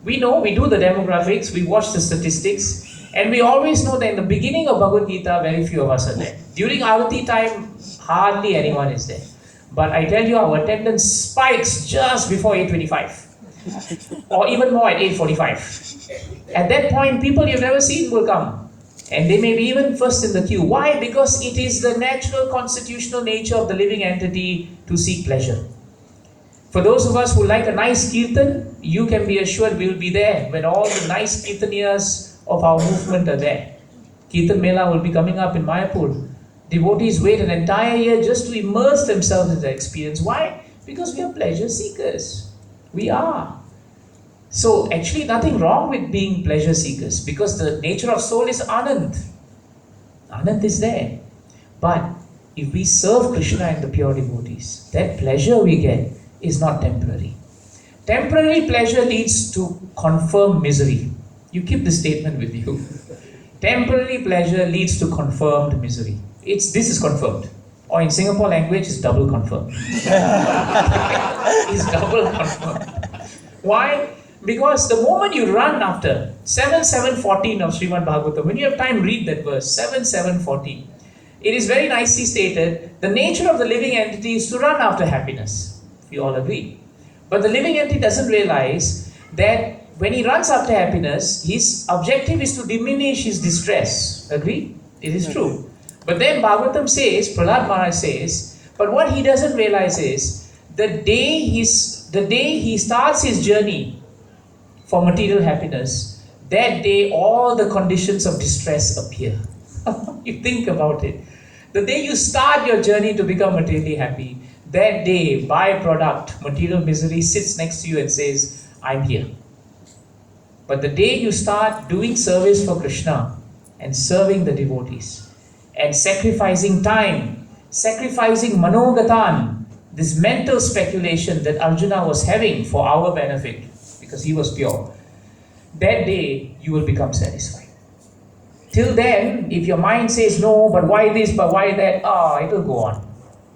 [SPEAKER 1] We know, we do the demographics, we watch the statistics, and we always know that in the beginning of Bhagavad-gita, very few of us are there. During Arati time, hardly anyone is there. But I tell you, our attendance spikes just before 8:25. Or even more at 8:45. At that point, people you've never seen will come. And they may be even first in the queue. Why? Because it is the natural constitutional nature of the living entity to seek pleasure. For those of us who like a nice kirtan, you can be assured we will be there when all the nice kirtaniyas of our movement are there. Kirtan Mela will be coming up in Mayapur. Devotees wait an entire year just to immerse themselves in the experience. Why? Because we are pleasure seekers. We are. So actually nothing wrong with being pleasure seekers because the nature of soul is Anand. Anand is there. But if we serve Krishna and the pure devotees, that pleasure we get is not temporary. Temporary pleasure leads to confirmed misery. You keep this statement with you. Temporary pleasure leads to confirmed misery. This is confirmed. Or in Singapore language, it's double confirmed. It's double confirmed. Why? Because the moment you run after 7:14 of Srimad Bhagavatam, when you have time, read that verse, 7:14. It is very nicely stated, the nature of the living entity is to run after happiness. We all agree. But the living entity doesn't realize that when he runs after happiness, his objective is to diminish his distress. Agree? It is true. But then Bhagavatam says, Prahlad Maharaj says, but what he doesn't realize is, the day he starts his journey for material happiness, that day all the conditions of distress appear. You think about it. The day you start your journey to become materially happy, that day, byproduct, material misery sits next to you and says, I'm here. But the day you start doing service for Krishna and serving the devotees and sacrificing time, sacrificing manogatan, this mental speculation that Arjuna was having for our benefit, because he was pure, that day you will become satisfied. Till then, if your mind says, no, but why this, but why that, it will go on.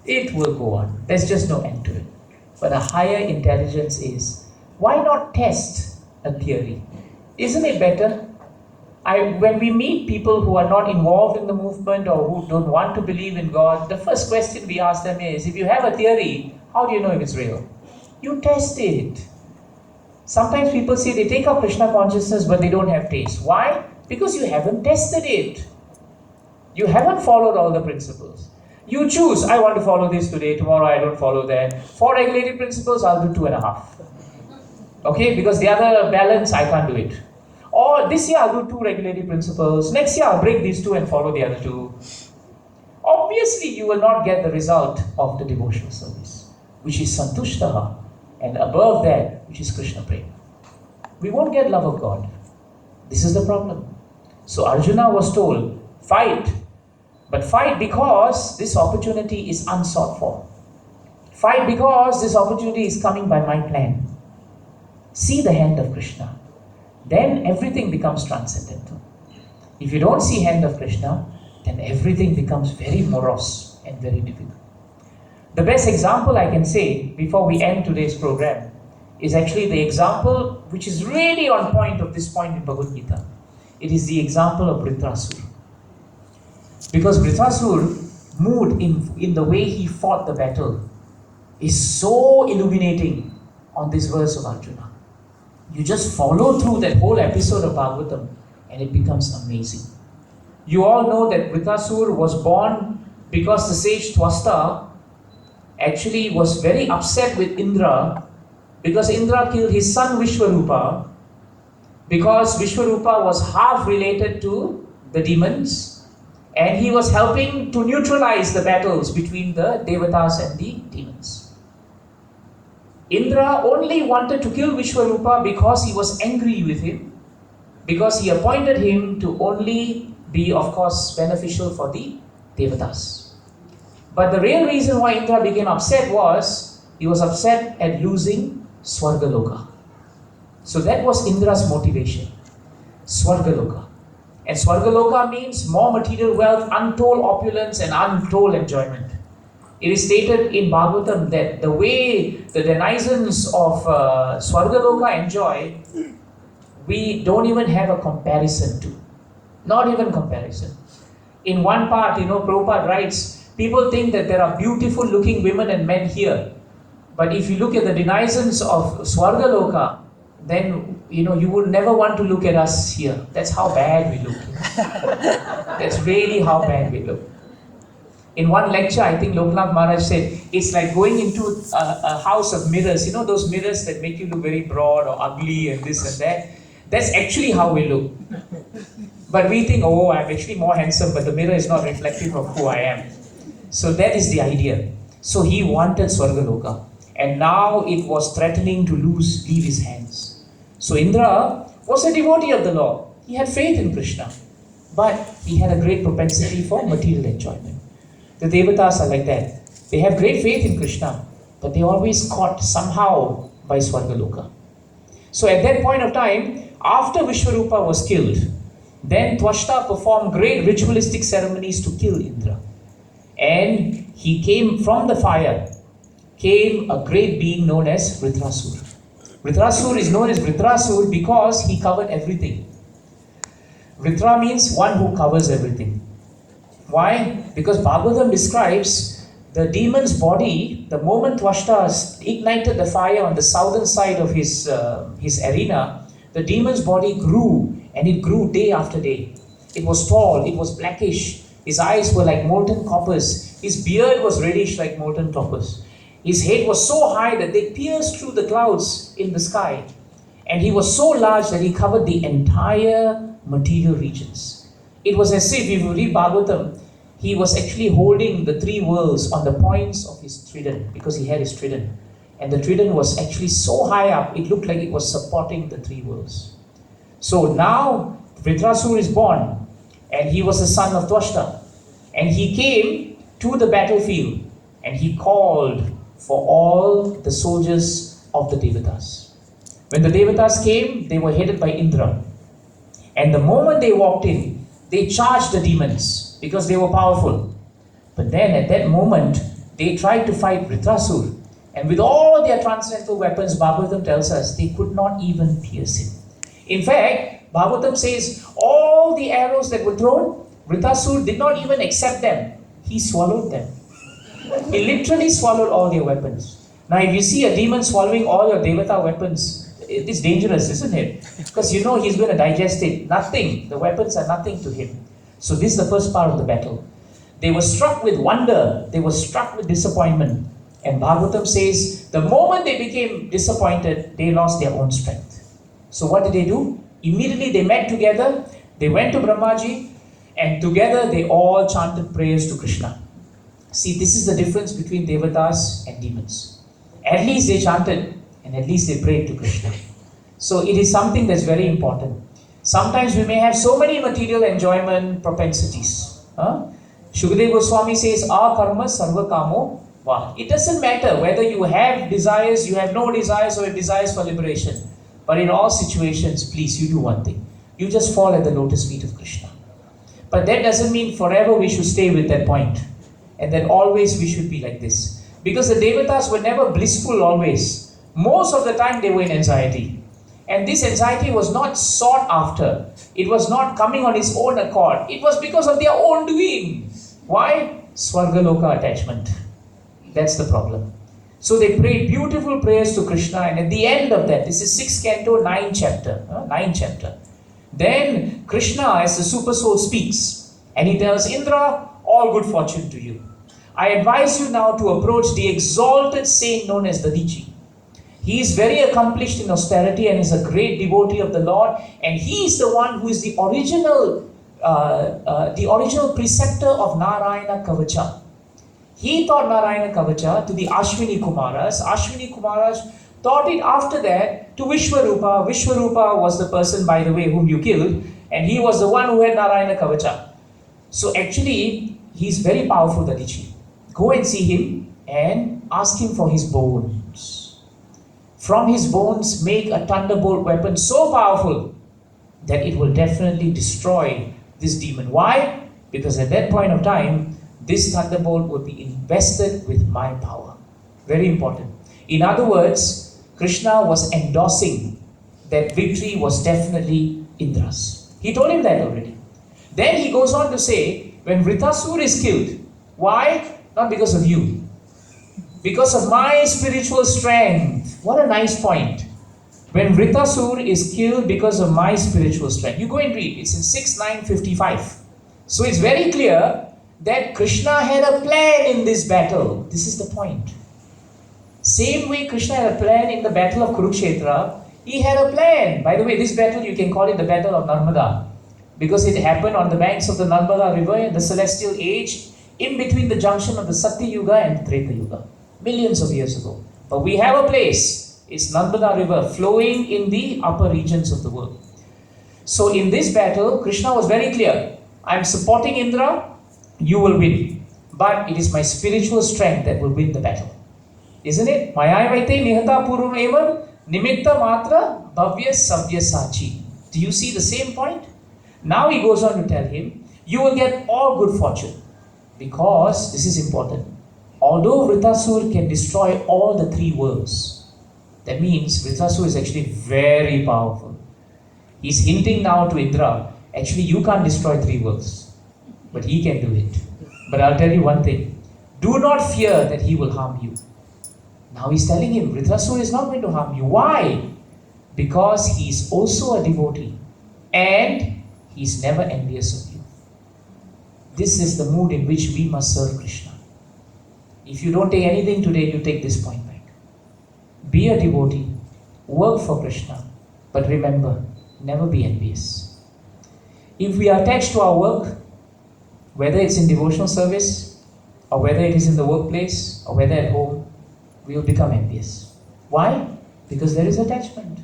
[SPEAKER 1] It will go on. There's just no end to it. But a higher intelligence is, why not test a theory? Isn't it better? When we meet people who are not involved in the movement or who don't want to believe in God, the first question we ask them is, if you have a theory, how do you know if it's real? You test it. Sometimes people say they take up Krishna consciousness but they don't have taste. Why? Because you haven't tested it. You haven't followed all the principles. You choose, I want to follow this today, tomorrow I don't follow that. 4 regulated principles, I'll do 2.5. Okay, because the other balance, I can't do it. Or this year I'll do 2 regulated principles, next year I'll break these 2 and follow the other 2. Obviously you will not get the result of the devotional service, which is santushtaha, and above that, which is Krishna prema. We won't get love of God. This is the problem. So Arjuna was told, fight. But fight because this opportunity is unsought for. Fight because this opportunity is coming by my plan. See the hand of Krishna. Then everything becomes transcendental. If you don't see hand of Krishna, then everything becomes very morose and very difficult. The best example I can say before we end today's program is actually the example which is really on point of this point in Bhagavad-gita. It is the example of Vritrasura. Because Vritrasura mood in the way he fought the battle is so illuminating on this verse of Arjuna. You just follow through that whole episode of Bhagavatam and it becomes amazing. You all know that Vritrasura was born because the sage Twasta actually was very upset with Indra because Indra killed his son Vishwarupa, because Vishwarupa was half related to the demons, and he was helping to neutralize the battles between the Devatas and the demons. Indra only wanted to kill Vishwarupa because he was angry with him, because he appointed him to only be, of course, beneficial for the Devatas. But the real reason why Indra became upset was, he was upset at losing Swargaloka. So that was Indra's motivation, Swargaloka. And Swargaloka means more material wealth, untold opulence and untold enjoyment. It is stated in Bhagavatam that the way the denizens of Swargaloka enjoy, we don't even have a comparison to. Not even comparison. In one part, Prabhupada writes, people think that there are beautiful looking women and men here. But if you look at the denizens of Swargaloka, then you would never want to look at us here. That's how bad we look. That's really how bad we look. In one lecture, I think Loknath Maharaj said, it's like going into a house of mirrors. Those mirrors that make you look very broad or ugly and this and that. That's actually how we look. But we think, oh, I'm actually more handsome, but the mirror is not reflective of who I am. So that is the idea. So he wanted Swargaloka. And now it was threatening to leave his hands. So Indra was a devotee of the Lord. He had faith in Krishna. But he had a great propensity for material enjoyment. The Devatas are like that. They have great faith in Krishna, but they always caught somehow by Swargaloka. So at that point of time, after Vishwarupa was killed, then Twashta performed great ritualistic ceremonies to kill Indra. And he came from the fire, came a great being known as Vritrasur. Vritrasur is known as Vritrasur because he covered everything. Vritra means one who covers everything. Why? Because Bhagavatam describes the demon's body, the moment Twashta ignited the fire on the southern side of his arena, the demon's body grew, and it grew day after day. It was tall, it was blackish, his eyes were like molten coppers, his beard was reddish like molten coppers. His head was so high that they pierced through the clouds in the sky, and he was so large that he covered the entire material regions. It was as if you read Bhagavatam, he was actually holding the three worlds on the points of his trident, because he had his trident. And the trident was actually so high up, it looked like it was supporting the three worlds. So now Vritrasur is born, and he was the son of Twashta. And he came to the battlefield, and he called for all the soldiers of the Devatas. When the Devatas came, they were headed by Indra. And the moment they walked in, they charged the demons because they were powerful. But then at that moment, they tried to fight Vritrasur. And with all their transcendental weapons, Bhagavatam tells us, they could not even pierce him. In fact, Bhagavatam says, all the arrows that were thrown, Vritrasur did not even accept them. He swallowed them. He literally swallowed all their weapons. Now if you see a demon swallowing all your Devata weapons, it is dangerous, isn't it? Because he's going to digest it. Nothing. The weapons are nothing to him. So this is the first part of the battle. They were struck with wonder. They were struck with disappointment. And Bhagavatam says, the moment they became disappointed, they lost their own strength. So what did they do? Immediately they met together. They went to Brahmaji. And together they all chanted prayers to Krishna. See, this is the difference between Devatas and demons. At least they chanted. And at least they prayed to Krishna. So it is something that's very important. Sometimes we may have so many material enjoyment propensities. Shukadeva Goswami says, "A karma sarva kamo va." It doesn't matter whether you have desires, you have no desires, or have desires for liberation. But in all situations, please, you do one thing. You just fall at the lotus feet of Krishna. But that doesn't mean forever we should stay with that point. And that always we should be like this. Because the Devatas were never blissful always. Most of the time they were in anxiety. And this anxiety was not sought after. It was not coming on its own accord. It was because of their own doing. Why? Swargaloka attachment. That's the problem. So they prayed beautiful prayers to Krishna, and at the end of that, this is 6th canto, 9th chapter. Then Krishna as the super soul speaks, and he tells Indra, all good fortune to you. I advise you now to approach the exalted saint known as Dadichi. He is very accomplished in austerity and is a great devotee of the Lord, and he is the one who is the original the original preceptor of Narayana Kavacha. He taught Narayana Kavacha to the Ashwini Kumaras. Ashwini Kumaras taught it after that to Vishwarupa. Vishwarupa was the person, by the way, whom you killed, and he was the one who had Narayana Kavacha. So actually, he's very powerful, Dadichi. Go and see him and ask him for his bones. From his bones, make a thunderbolt weapon so powerful that it will definitely destroy this demon. Why? Because at that point of time, this thunderbolt will be invested with my power. Very important. In other words, Krishna was endorsing that victory was definitely Indra's. He told him that already. Then he goes on to say, when Vritasur is killed, why? Not because of you. Because of my spiritual strength. What a nice point. When Vritasur is killed because of my spiritual strength. You go and read. It's in 6.9.55. So it's very clear that Krishna had a plan in this battle. This is the point. Same way Krishna had a plan in the battle of Kurukshetra, he had a plan. By the way, this battle you can call it the battle of Narmada, because it happened on the banks of the Narmada river in the celestial age, in between the junction of the Satya Yuga and the Treta Yuga, millions of years ago. But we have a place, it's Narmada river flowing in the upper regions of the world. So in this battle, Krishna was very clear. I'm supporting Indra, you will win. But it is my spiritual strength that will win the battle. Isn't it? Mayavaite nihata purum evam nimitta matra bhavya savya sachi. Do you see the same point? Now he goes on to tell him, you will get all good fortune. Because, this is important, although Vritasur can destroy all the three worlds, that means Vritasur is actually very powerful. He's hinting now to Indra, actually you can't destroy three worlds, but he can do it. But I'll tell you one thing, do not fear that he will harm you. Now he's telling him, Vritasur is not going to harm you. Why? Because he's also a devotee and he's never envious of you. This is the mood in which we must serve Krishna. If you don't take anything today, you take this point back. Be a devotee, work for Krishna, but remember, never be envious. If we are attached to our work, whether it's in devotional service, or whether it is in the workplace, or whether at home, we will become envious. Why? Because there is attachment.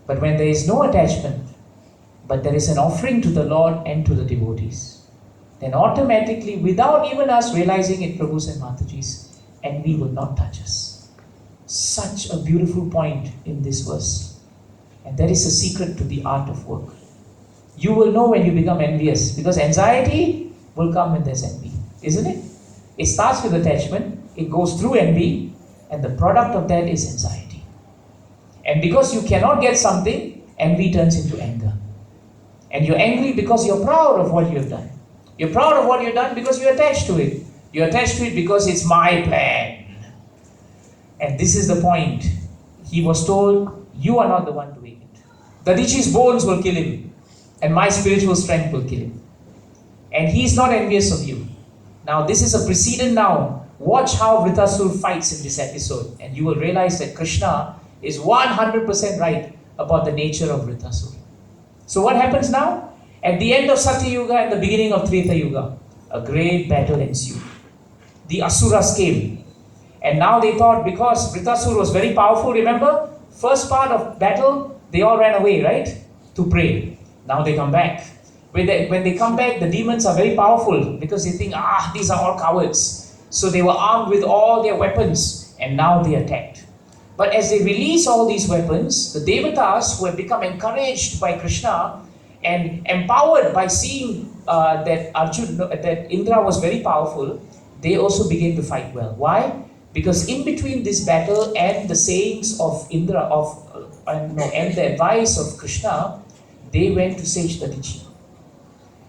[SPEAKER 1] But when there is no attachment, but there is an offering to the Lord and to the devotees, then automatically, without even us realizing it, Prabhus and Matajis, envy will not touch us. Such a beautiful point in this verse. And that is a secret to the art of work. You will know when you become envious, because anxiety will come when there's envy, isn't it? It starts with attachment, it goes through envy, and the product of that is anxiety. And because you cannot get something, envy turns into anger. And you're angry because you're proud of what you've done. You're proud of what you've done because you're attached to it. You're attached to it because it's my plan. And this is the point. He was told, you are not the one doing it. Dadichi's bones will kill him, and my spiritual strength will kill him. And he's not envious of you. Now this is a precedent now. Watch how Vritasur fights in this episode, and you will realize that Krishna is 100% right about the nature of Vritasur. So what happens now? At the end of Satya Yuga and the beginning of Treta Yuga, a great battle ensued. The Asuras came. And now they thought, because Vritasur was very powerful, remember? First part of battle, they all ran away, right? To pray. Now they come back. When they come back, the demons are very powerful because they think, these are all cowards. So they were armed with all their weapons and now they attacked. But as they release all these weapons, the Devatas, who have become encouraged by Krishna and empowered by seeing that Indra was very powerful, they also began to fight well. Why? Because in between this battle and the sayings of Indra and the advice of Krishna, they went to Sage Dadichi.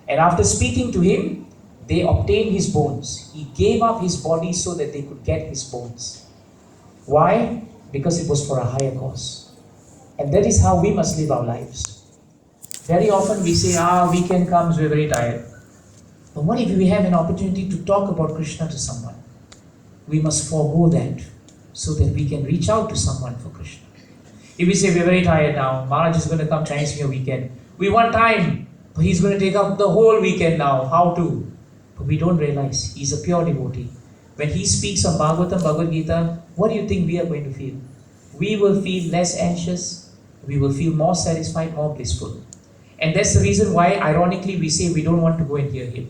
[SPEAKER 1] And after speaking to him, they obtained his bones. He gave up his body so that they could get his bones. Why? Because it was for a higher cause. And that is how we must live our lives. Very often we say, weekend comes, we're very tired. But what if we have an opportunity to talk about Krishna to someone? We must forego that so that we can reach out to someone for Krishna. If we say, we're very tired now, Maharaj is going to come Chinese New Year weekend, we want time. But he's going to take up the whole weekend now. How to? But we don't realize he's a pure devotee. When he speaks on Bhagavatam, Bhagavad-gita, what do you think we are going to feel? We will feel less anxious. We will feel more satisfied, more blissful. And that's the reason why, ironically, we say we don't want to go and hear him.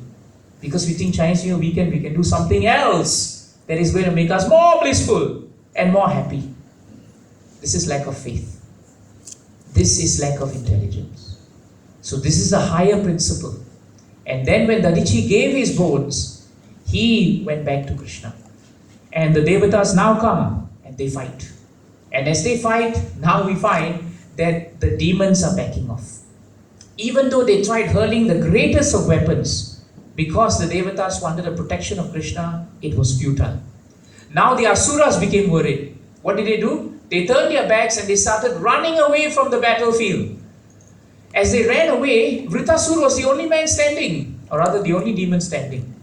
[SPEAKER 1] Because we think Chinese New Year weekend we can do something else that is going to make us more blissful and more happy. This is lack of faith. This is lack of intelligence. So this is a higher principle. And then when Dadichi gave his bones, he went back to Krishna. And the Devatas now come and they fight. And as they fight, now we find that the demons are backing off. Even though they tried hurling the greatest of weapons, because the Devatas wanted the protection of Krishna, it was futile. Now the Asuras became worried. What did they do? They turned their backs and they started running away from the battlefield. As they ran away, Vritasur was the only man standing, or rather the only demon standing.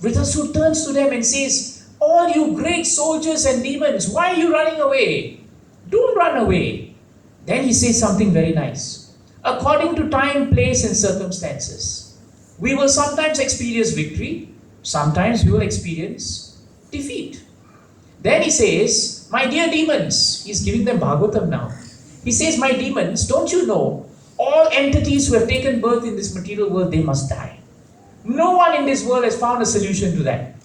[SPEAKER 1] Vritasur turns to them and says, "All you great soldiers and demons, why are you running away? Don't run away." Then he says something very nice. According to time, place and circumstances, we will sometimes experience victory, sometimes we will experience defeat. Then he says, "My dear demons," he's giving them Bhagavatam now. He says, "My demons, don't you know, all entities who have taken birth in this material world, they must die. No one in this world has found a solution to that.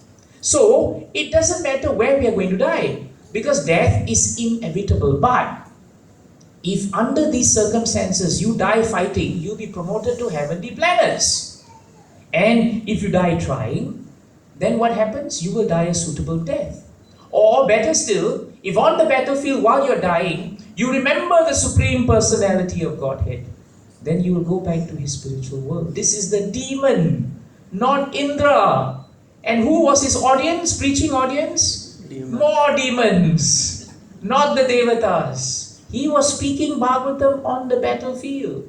[SPEAKER 1] So, it doesn't matter where we are going to die, because death is inevitable. But, if under these circumstances you die fighting, you'll be promoted to heavenly planets. And if you die trying, then what happens? You will die a suitable death. Or better still, if on the battlefield while you're dying, you remember the Supreme Personality of Godhead, then you will go back to his spiritual world." This is the demon, not Indra. And who was his audience, preaching audience?
[SPEAKER 3] Demon.
[SPEAKER 1] More demons, not the Devatas. He was speaking Bhagavatam on the battlefield.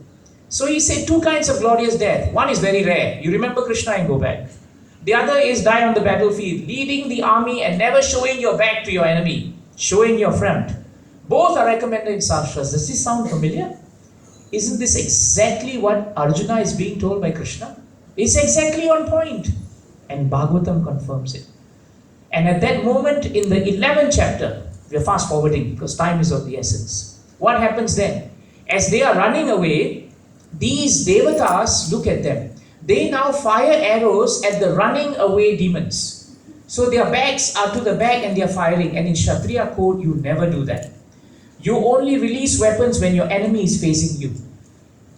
[SPEAKER 1] So he said two kinds of glorious death. One is very rare. You remember Krishna and go back. The other is die on the battlefield, leading the army and never showing your back to your enemy, showing your front. Both are recommended in Shastras. Does this sound familiar? Isn't this exactly what Arjuna is being told by Krishna? It's exactly on point. And Bhagavatam confirms it. And at that moment in the 11th chapter, we are fast forwarding because time is of the essence. What happens then? As they are running away, these Devatas, look at them. They now fire arrows at the running away demons. So their backs are to the back and they are firing. And in Kshatriya code, you never do that. You only release weapons when your enemy is facing you.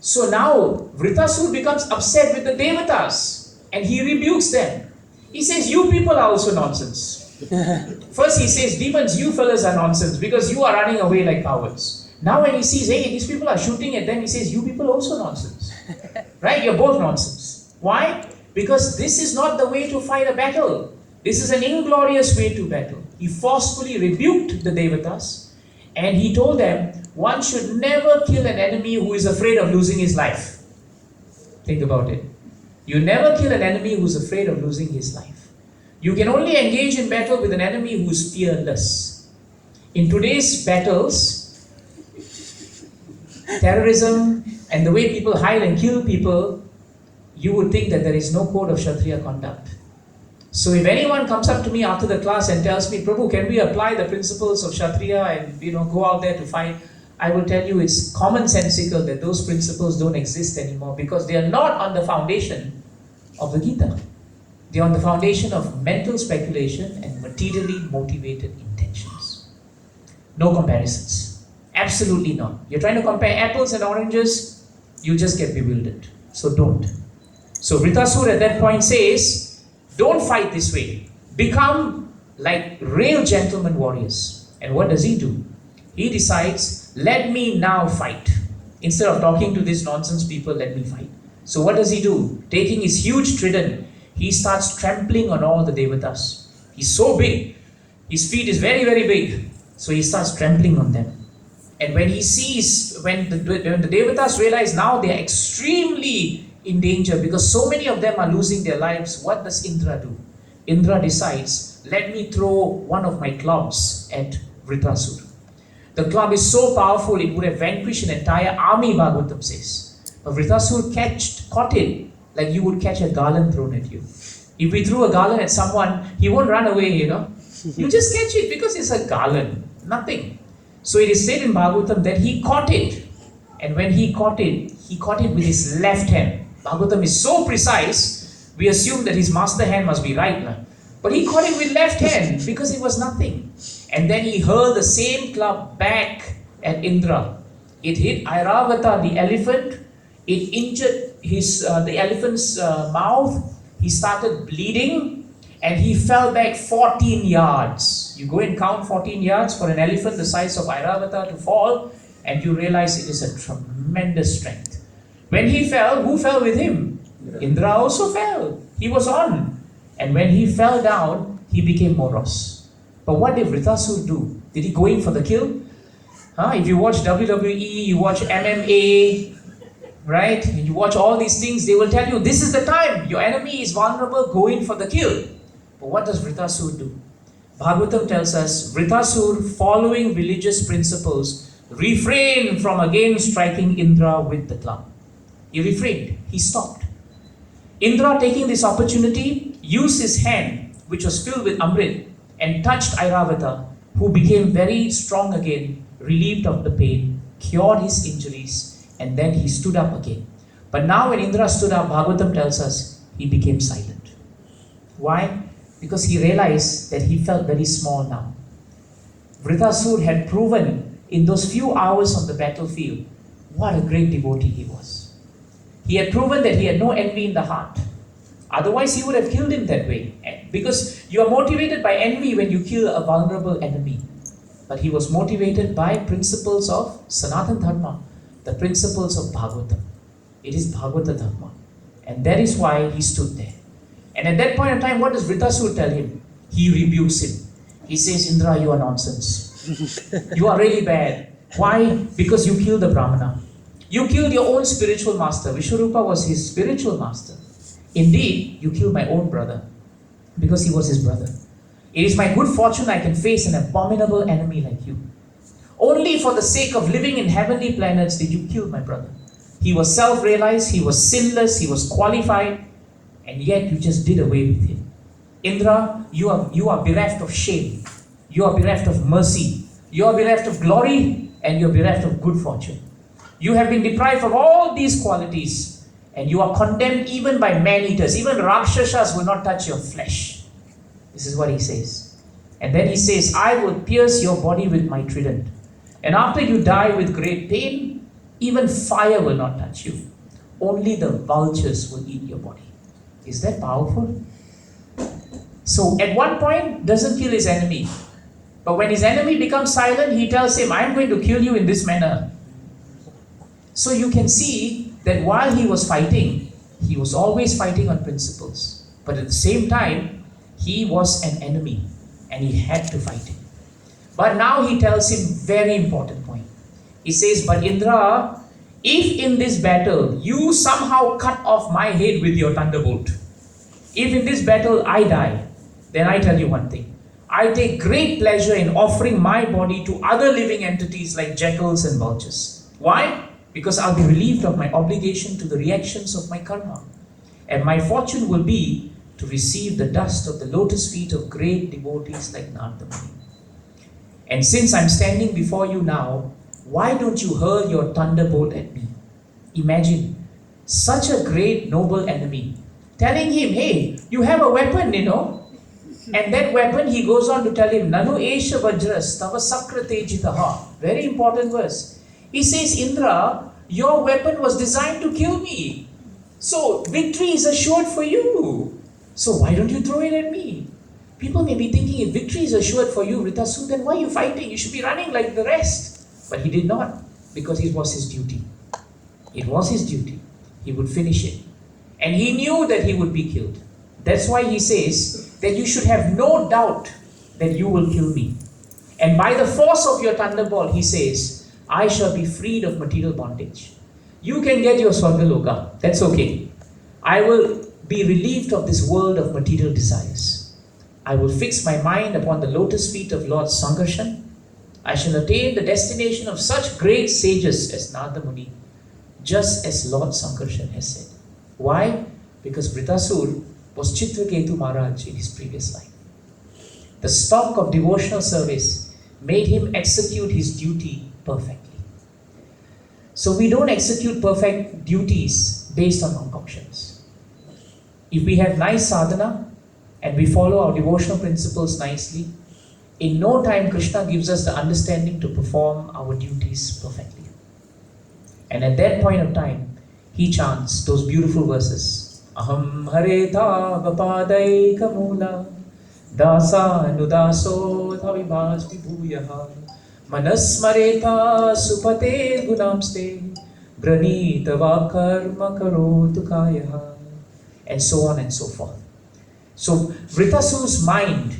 [SPEAKER 1] So now Vritasur becomes upset with the Devatas and he rebukes them. He says, "You people are also nonsense." First he says, "Demons, you fellas are nonsense because you are running away like cowards." Now when he sees, hey, these people are shooting at them, he says, "You people also nonsense." Right? You're both nonsense. Why? Because this is not the way to fight a battle. This is an inglorious way to battle. He forcefully rebuked the Devatas and he told them, one should never kill an enemy who is afraid of losing his life. Think about it. You never kill an enemy who is afraid of losing his life. You can only engage in battle with an enemy who is fearless. In today's battles, terrorism and the way people hide and kill people, you would think that there is no code of Kshatriya conduct. So if anyone comes up to me after the class and tells me, "Prabhu, can we apply the principles of Kshatriya and go out there to fight?" I will tell you it's commonsensical that those principles don't exist anymore because they are not on the foundation of the Gita. They are on the foundation of mental speculation and materially motivated intentions. No comparisons. Absolutely not. You're trying to compare apples and oranges, you just get bewildered. So don't. So Vritasur at that point says, don't fight this way. Become like real gentleman warriors. And what does he do? He decides, let me now fight. Instead of talking to these nonsense people, let me fight. So what does he do? Taking his huge trident, he starts trampling on all the Devatas. He's so big. His feet is very, very big. So he starts trampling on them. And when he sees, when the Devatas realize now they are extremely in danger because so many of them are losing their lives, what does Indra do? Indra decides, let me throw one of my clubs at Vritasur. The club is so powerful, it would have vanquished an entire army, Bhagavatam says. But Vritasur caught it like you would catch a garland thrown at you. If we threw a garland at someone, he won't run away, You just catch it because it's a garland, nothing. So it is said in Bhagavatam that he caught it. And when he caught it with his left hand. Bhagavatam is so precise, we assume that his master hand must be right now. But he caught it with left hand because it was nothing. And then he hurled the same club back at Indra. It hit Airavata, the elephant. It injured the elephant's mouth. He started bleeding and he fell back 14 yards. You go and count 14 yards for an elephant the size of Airavata to fall, and you realize it is a tremendous strength. When he fell, who fell with him? Indra also fell. He was on. And when he fell down, he became morose. But what did Vritasur do? Did he go in for the kill? If you watch WWE, you watch MMA, right? You watch all these things, they will tell you, this is the time. Your enemy is vulnerable, go in for the kill. But what does Vritasur do? Bhagavatam tells us, Vritasur, following religious principles, refrained from again striking Indra with the club. He refrained. He stopped. Indra, taking this opportunity, used his hand, which was filled with Amrit, and touched Airavata, who became very strong again, relieved of the pain, cured his injuries, and then he stood up again. But now when Indra stood up, Bhagavatam tells us, he became silent. Why? Because he realized that he felt very small now. Vritasur had proven in those few hours on the battlefield what a great devotee he was. He had proven that he had no envy in the heart. Otherwise, he would have killed him that way. Because you are motivated by envy when you kill a vulnerable enemy. But he was motivated by principles of Sanatana Dharma, the principles of Bhagavatam. It is Bhagavata Dharma. And that is why he stood there. And at that point in time, what does Vritasur tell him? He rebukes him. He says, Indra, you are nonsense. You are really bad. Why? Because you killed the Brahmana. You killed your own spiritual master. Vishwarupa was his spiritual master. Indeed, you killed my own brother because he was his brother. It is my good fortune I can face an abominable enemy like you. Only for the sake of living in heavenly planets did you kill my brother. He was self-realized, he was sinless, he was qualified, and yet you just did away with him. Indra, you are bereft of shame. You are bereft of mercy. You are bereft of glory, and you are bereft of good fortune. You have been deprived of all these qualities, and you are condemned even by man-eaters. Even Rakshasas will not touch your flesh. This is what he says. And then he says, I will pierce your body with my trident. And after you die with great pain, even fire will not touch you. Only the vultures will eat your body. Is that powerful? So at one point, doesn't kill his enemy. But when his enemy becomes silent, he tells him, I am going to kill you in this manner. So you can see that while he was fighting, he was always fighting on principles. But at the same time, he was an enemy and he had to fight him. But now he tells him very important point. He says, but Indra, if in this battle you somehow cut off my head with your thunderbolt, if in this battle I die, then I tell you one thing. I take great pleasure in offering my body to other living entities like jackals and vultures. Why? Because I'll be relieved of my obligation to the reactions of my karma. And my fortune will be to receive the dust of the lotus feet of great devotees like Narada Muni. And since I'm standing before you now, why don't you hurl your thunderbolt at me? Imagine, such a great noble enemy, telling him, hey, you have a weapon, And that weapon, he goes on to tell him, Nanu Esha Vajras Tava Sakrate Jitaha. Very important verse. He says, Indra, your weapon was designed to kill me. So victory is assured for you. So why don't you throw it at me? People may be thinking, if victory is assured for you, Vritasur, then why are you fighting? You should be running like the rest. But he did not, because it was his duty. It was his duty. He would finish it. And he knew that he would be killed. That's why he says that you should have no doubt that you will kill me. And by the force of your thunderbolt, he says, I shall be freed of material bondage. You can get your Swargaloka. That's okay. I will be relieved of this world of material desires. I will fix my mind upon the lotus feet of Lord Sankarshan. I shall attain the destination of such great sages as Narada Muni. just as Lord Sankarshan has said. Why? Because Vritasur was Chitraketu Maharaj in his previous life. The stock of devotional service made him execute his duty perfectly. So we don't execute perfect duties based on concoctions. If we have nice sadhana and we follow our devotional principles nicely, in no time Krishna gives us the understanding to perform our duties perfectly. And at that point of time, he chants those beautiful verses. Aham hareta vapadai kamula dasa nudaso dhavibhas vibhuyaha manasmareta supate gunamste granita vakarma karotu kayaha, and so on and so forth. So Vritasur's mind,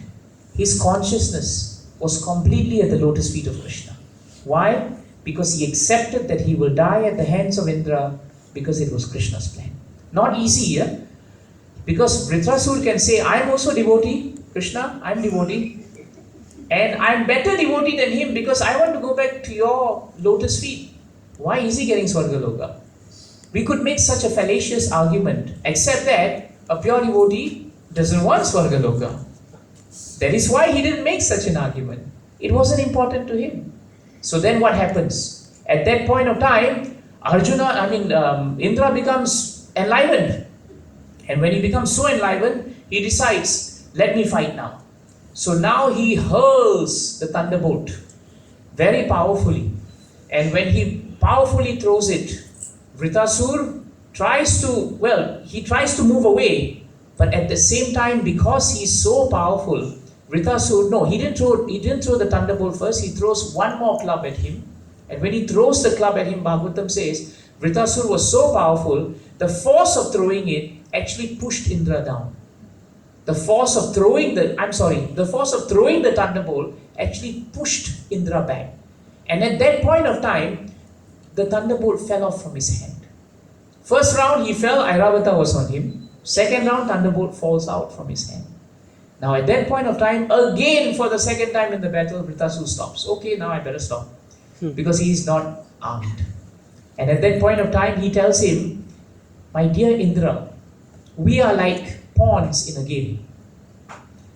[SPEAKER 1] his consciousness was completely at the lotus feet of Krishna. Why? Because he accepted that he will die at the hands of Indra because it was Krishna's plan. Not easy, yeah? Because Vritrasur can say, I am also devotee, Krishna, I am devotee, and I am better devotee than him because I want to go back to your lotus feet. Why is he getting Swargaloka? We could make such a fallacious argument, except that a pure devotee doesn't want Swargaloka. That is why he didn't make such an argument. It wasn't important to him. So then what happens? At that point of time, Indra becomes enlivened. And when he becomes so enlivened, he decides, let me fight now. So now he hurls the thunderbolt very powerfully. And when he powerfully throws it, Vritasur tries to move away. But at the same time, because he's so powerful, Vritasur, he didn't throw the thunderbolt first. He throws one more club at him. And when he throws the club at him, Bhagavatam says, Vritasur was so powerful, the force of throwing it actually pushed Indra down. The force of throwing the thunderbolt actually pushed Indra back. And at that point of time, the thunderbolt fell off from his hand. First round he fell, Airavata was on him. Second round, thunderbolt falls out from his hand. Now at that point of time, again for the second time in the battle, Vritasur stops. Okay, now I better stop. Because he is not armed. And at that point of time, he tells him, my dear Indra, we are like pawns in a game.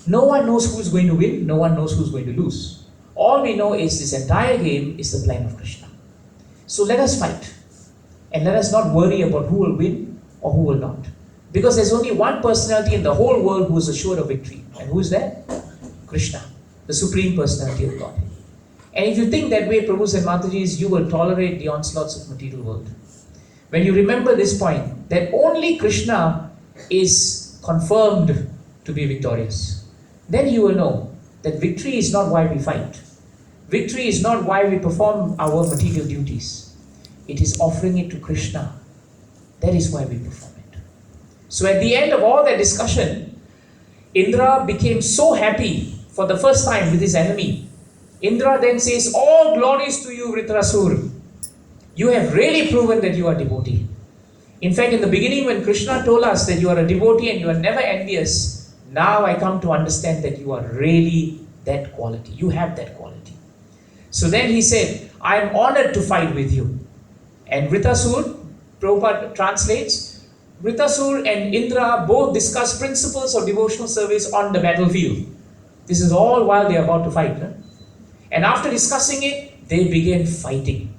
[SPEAKER 1] No one knows who's going to win, no one knows who's going to lose. All we know is this entire game is the plan of Krishna. So let us fight. And let us not worry about who will win or who will not. Because there's only one personality in the whole world who is assured of victory. And who is that? Krishna, the Supreme Personality of Godhead. And if you think that way, Prabhus and Matajis, you will tolerate the onslaughts of material world. When you remember this point, that only Krishna is confirmed to be victorious, then you will know that victory is not why we fight. Victory is not why we perform our material duties. It is offering it to Krishna. That is why we perform it. So at the end of all that discussion, Indra became so happy for the first time with his enemy. Indra then says, all glories to you, Vritrasur. You have really proven that you are devotee. In fact, in the beginning when Krishna told us that you are a devotee and you are never envious, now I come to understand that you are really that quality. You have that quality. So then he said, I am honored to fight with you. And Vritrasur, Prabhupada translates, Vritrasur and Indra both discuss principles of devotional service on the battlefield. This is all while they are about to fight. And after discussing it, they began fighting.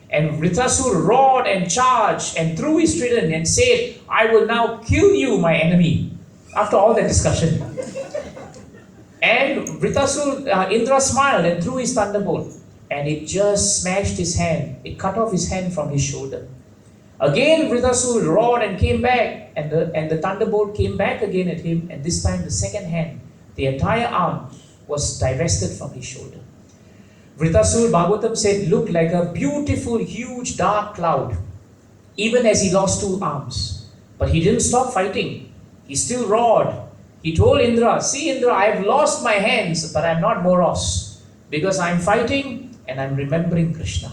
[SPEAKER 1] And Vritrasur roared and charged and threw his trident and said, I will now kill you, my enemy. After all that discussion. And Vritrasur, Indra smiled and threw his thunderbolt. And it just smashed his hand. It cut off his hand from his shoulder. Again, Vritrasur roared and came back. And the thunderbolt came back again at him. And this time the second hand, the entire arm, was divested from his shoulder. Vritrasur, Bhagavatam said, looked like a beautiful, huge, dark cloud, even as he lost two arms. But he didn't stop fighting. He still roared. He told Indra, see Indra, I have lost my hands, but I am not Moros, because I am fighting and I am remembering Krishna.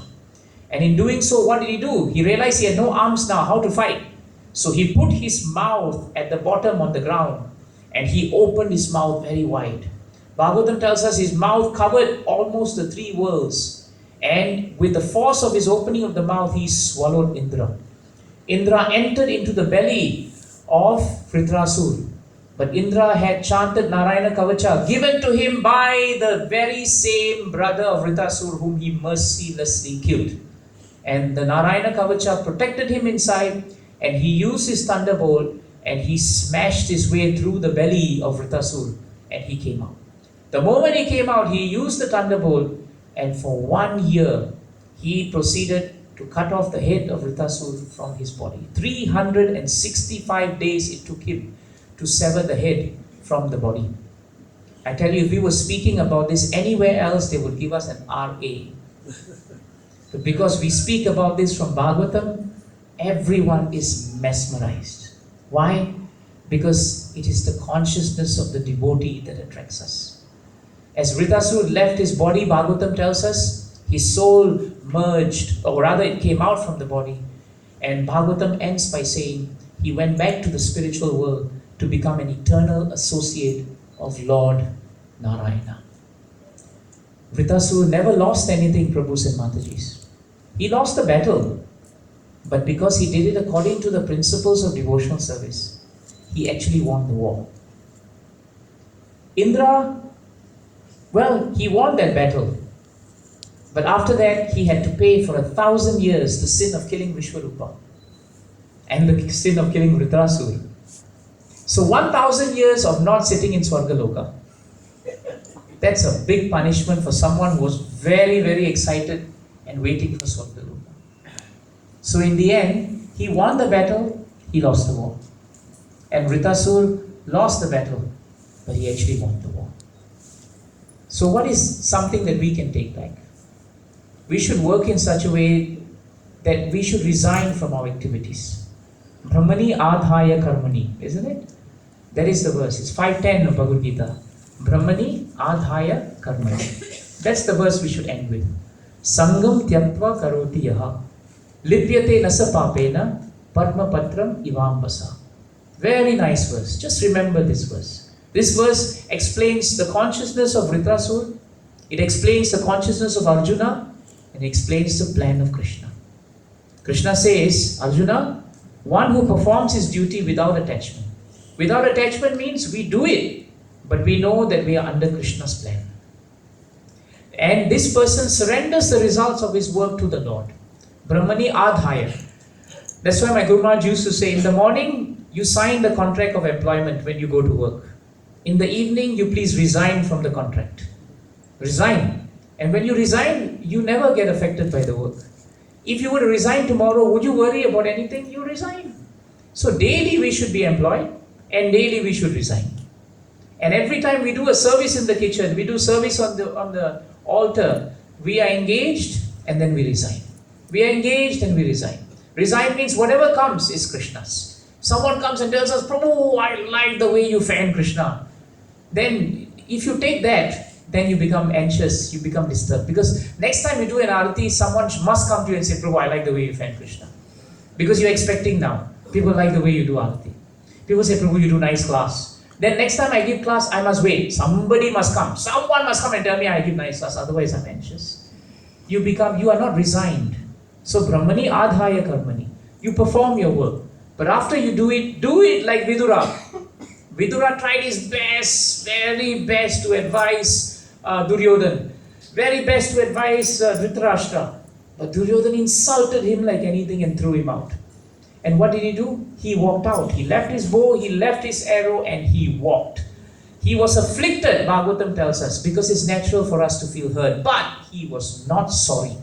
[SPEAKER 1] And in doing so, what did he do? He realized he had no arms now, how to fight. So he put his mouth at the bottom on the ground and he opened his mouth very wide. Bhagavatam tells us his mouth covered almost the three worlds. And with the force of his opening of the mouth, he swallowed Indra. Indra entered into the belly of Vritrasur. But Indra had chanted Narayana Kavacha, given to him by the very same brother of Vritrasur whom he mercilessly killed. And the Narayana Kavacha protected him inside, and he used his thunderbolt and he smashed his way through the belly of Vritrasur, and he came out. The moment he came out, he used the thunderbolt, and for 1 year he proceeded to cut off the head of Vritrasur from his body. 365 days it took him to sever the head from the body. I tell you, if we were speaking about this anywhere else, they would give us an RA. But because we speak about this from Bhagavatam, everyone is mesmerized. Why? Because it is the consciousness of the devotee that attracts us. As Vritrasur left his body, Bhagavatam tells us, his soul merged, or rather it came out from the body. And Bhagavatam ends by saying, he went back to the spiritual world to become an eternal associate of Lord Narayana. Vritrasur never lost anything, Prabhus and Matajis. He lost the battle, but because he did it according to the principles of devotional service, he actually won the war. Indra, well, he won that battle, but after that he had to pay for 1,000 years the sin of killing Vishwarupa and the sin of killing Vritrasur. So 1,000 years of not sitting in Swargaloka. That's a big punishment for someone who was very, very excited and waiting for Swargaloka. So in the end, he won the battle, he lost the war. And Vritrasur lost the battle, but he actually won the war. So what is something that we can take back? We should work in such a way that we should resign from our activities. Brahmani adhaya karmani, isn't it? That is the verse. It's 5:10 of Bhagavad-gita. Brahmani adhaya karmani. That's the verse we should end with. Sangam tyatva karoti yaha. Lipyate nasa papena padma patram ivambasa. Very nice verse. Just remember this verse. This verse explains the consciousness of Vritrasur. It explains the consciousness of Arjuna. And explains the plan of Krishna. Krishna says, Arjuna, one who performs his duty without attachment. Without attachment means we do it, but we know that we are under Krishna's plan. And this person surrenders the results of his work to the Lord. Brahmani adhaya. That's why my Guru Maharaj used to say, in the morning, you sign the contract of employment when you go to work. In the evening, you please resign from the contract. Resign. And when you resign, you never get affected by the work. If you were to resign tomorrow, would you worry about anything? You resign. So daily we should be employed and daily we should resign. And every time we do a service in the kitchen, we do service on the altar, we are engaged and then we resign. We are engaged and we resign. Resign means whatever comes is Krishna's. Someone comes and tells us, Prabhu, I like the way you fan Krishna. Then if you take that, then you become anxious, you become disturbed. Because next time you do an arati, someone must come to you and say, Prabhu, I like the way you fan Krishna. Because you're expecting now. People like the way you do arati. People say, Prabhu, you do nice class. Then next time I give class, I must wait. Somebody must come. Someone must come and tell me I give nice class. Otherwise I'm anxious. You are not resigned. So Brahmani adhaya karmani. You perform your work. But after you do it like Vidura. Vidura tried his best, very best to advise Duryodhan. Very best to advise Dhritarashtra. But Duryodhan insulted him like anything and threw him out. And what did he do? He walked out. He left his bow, he left his arrow, and he walked. He was afflicted, Bhagavatam tells us, because it's natural for us to feel hurt. But he was not sorry.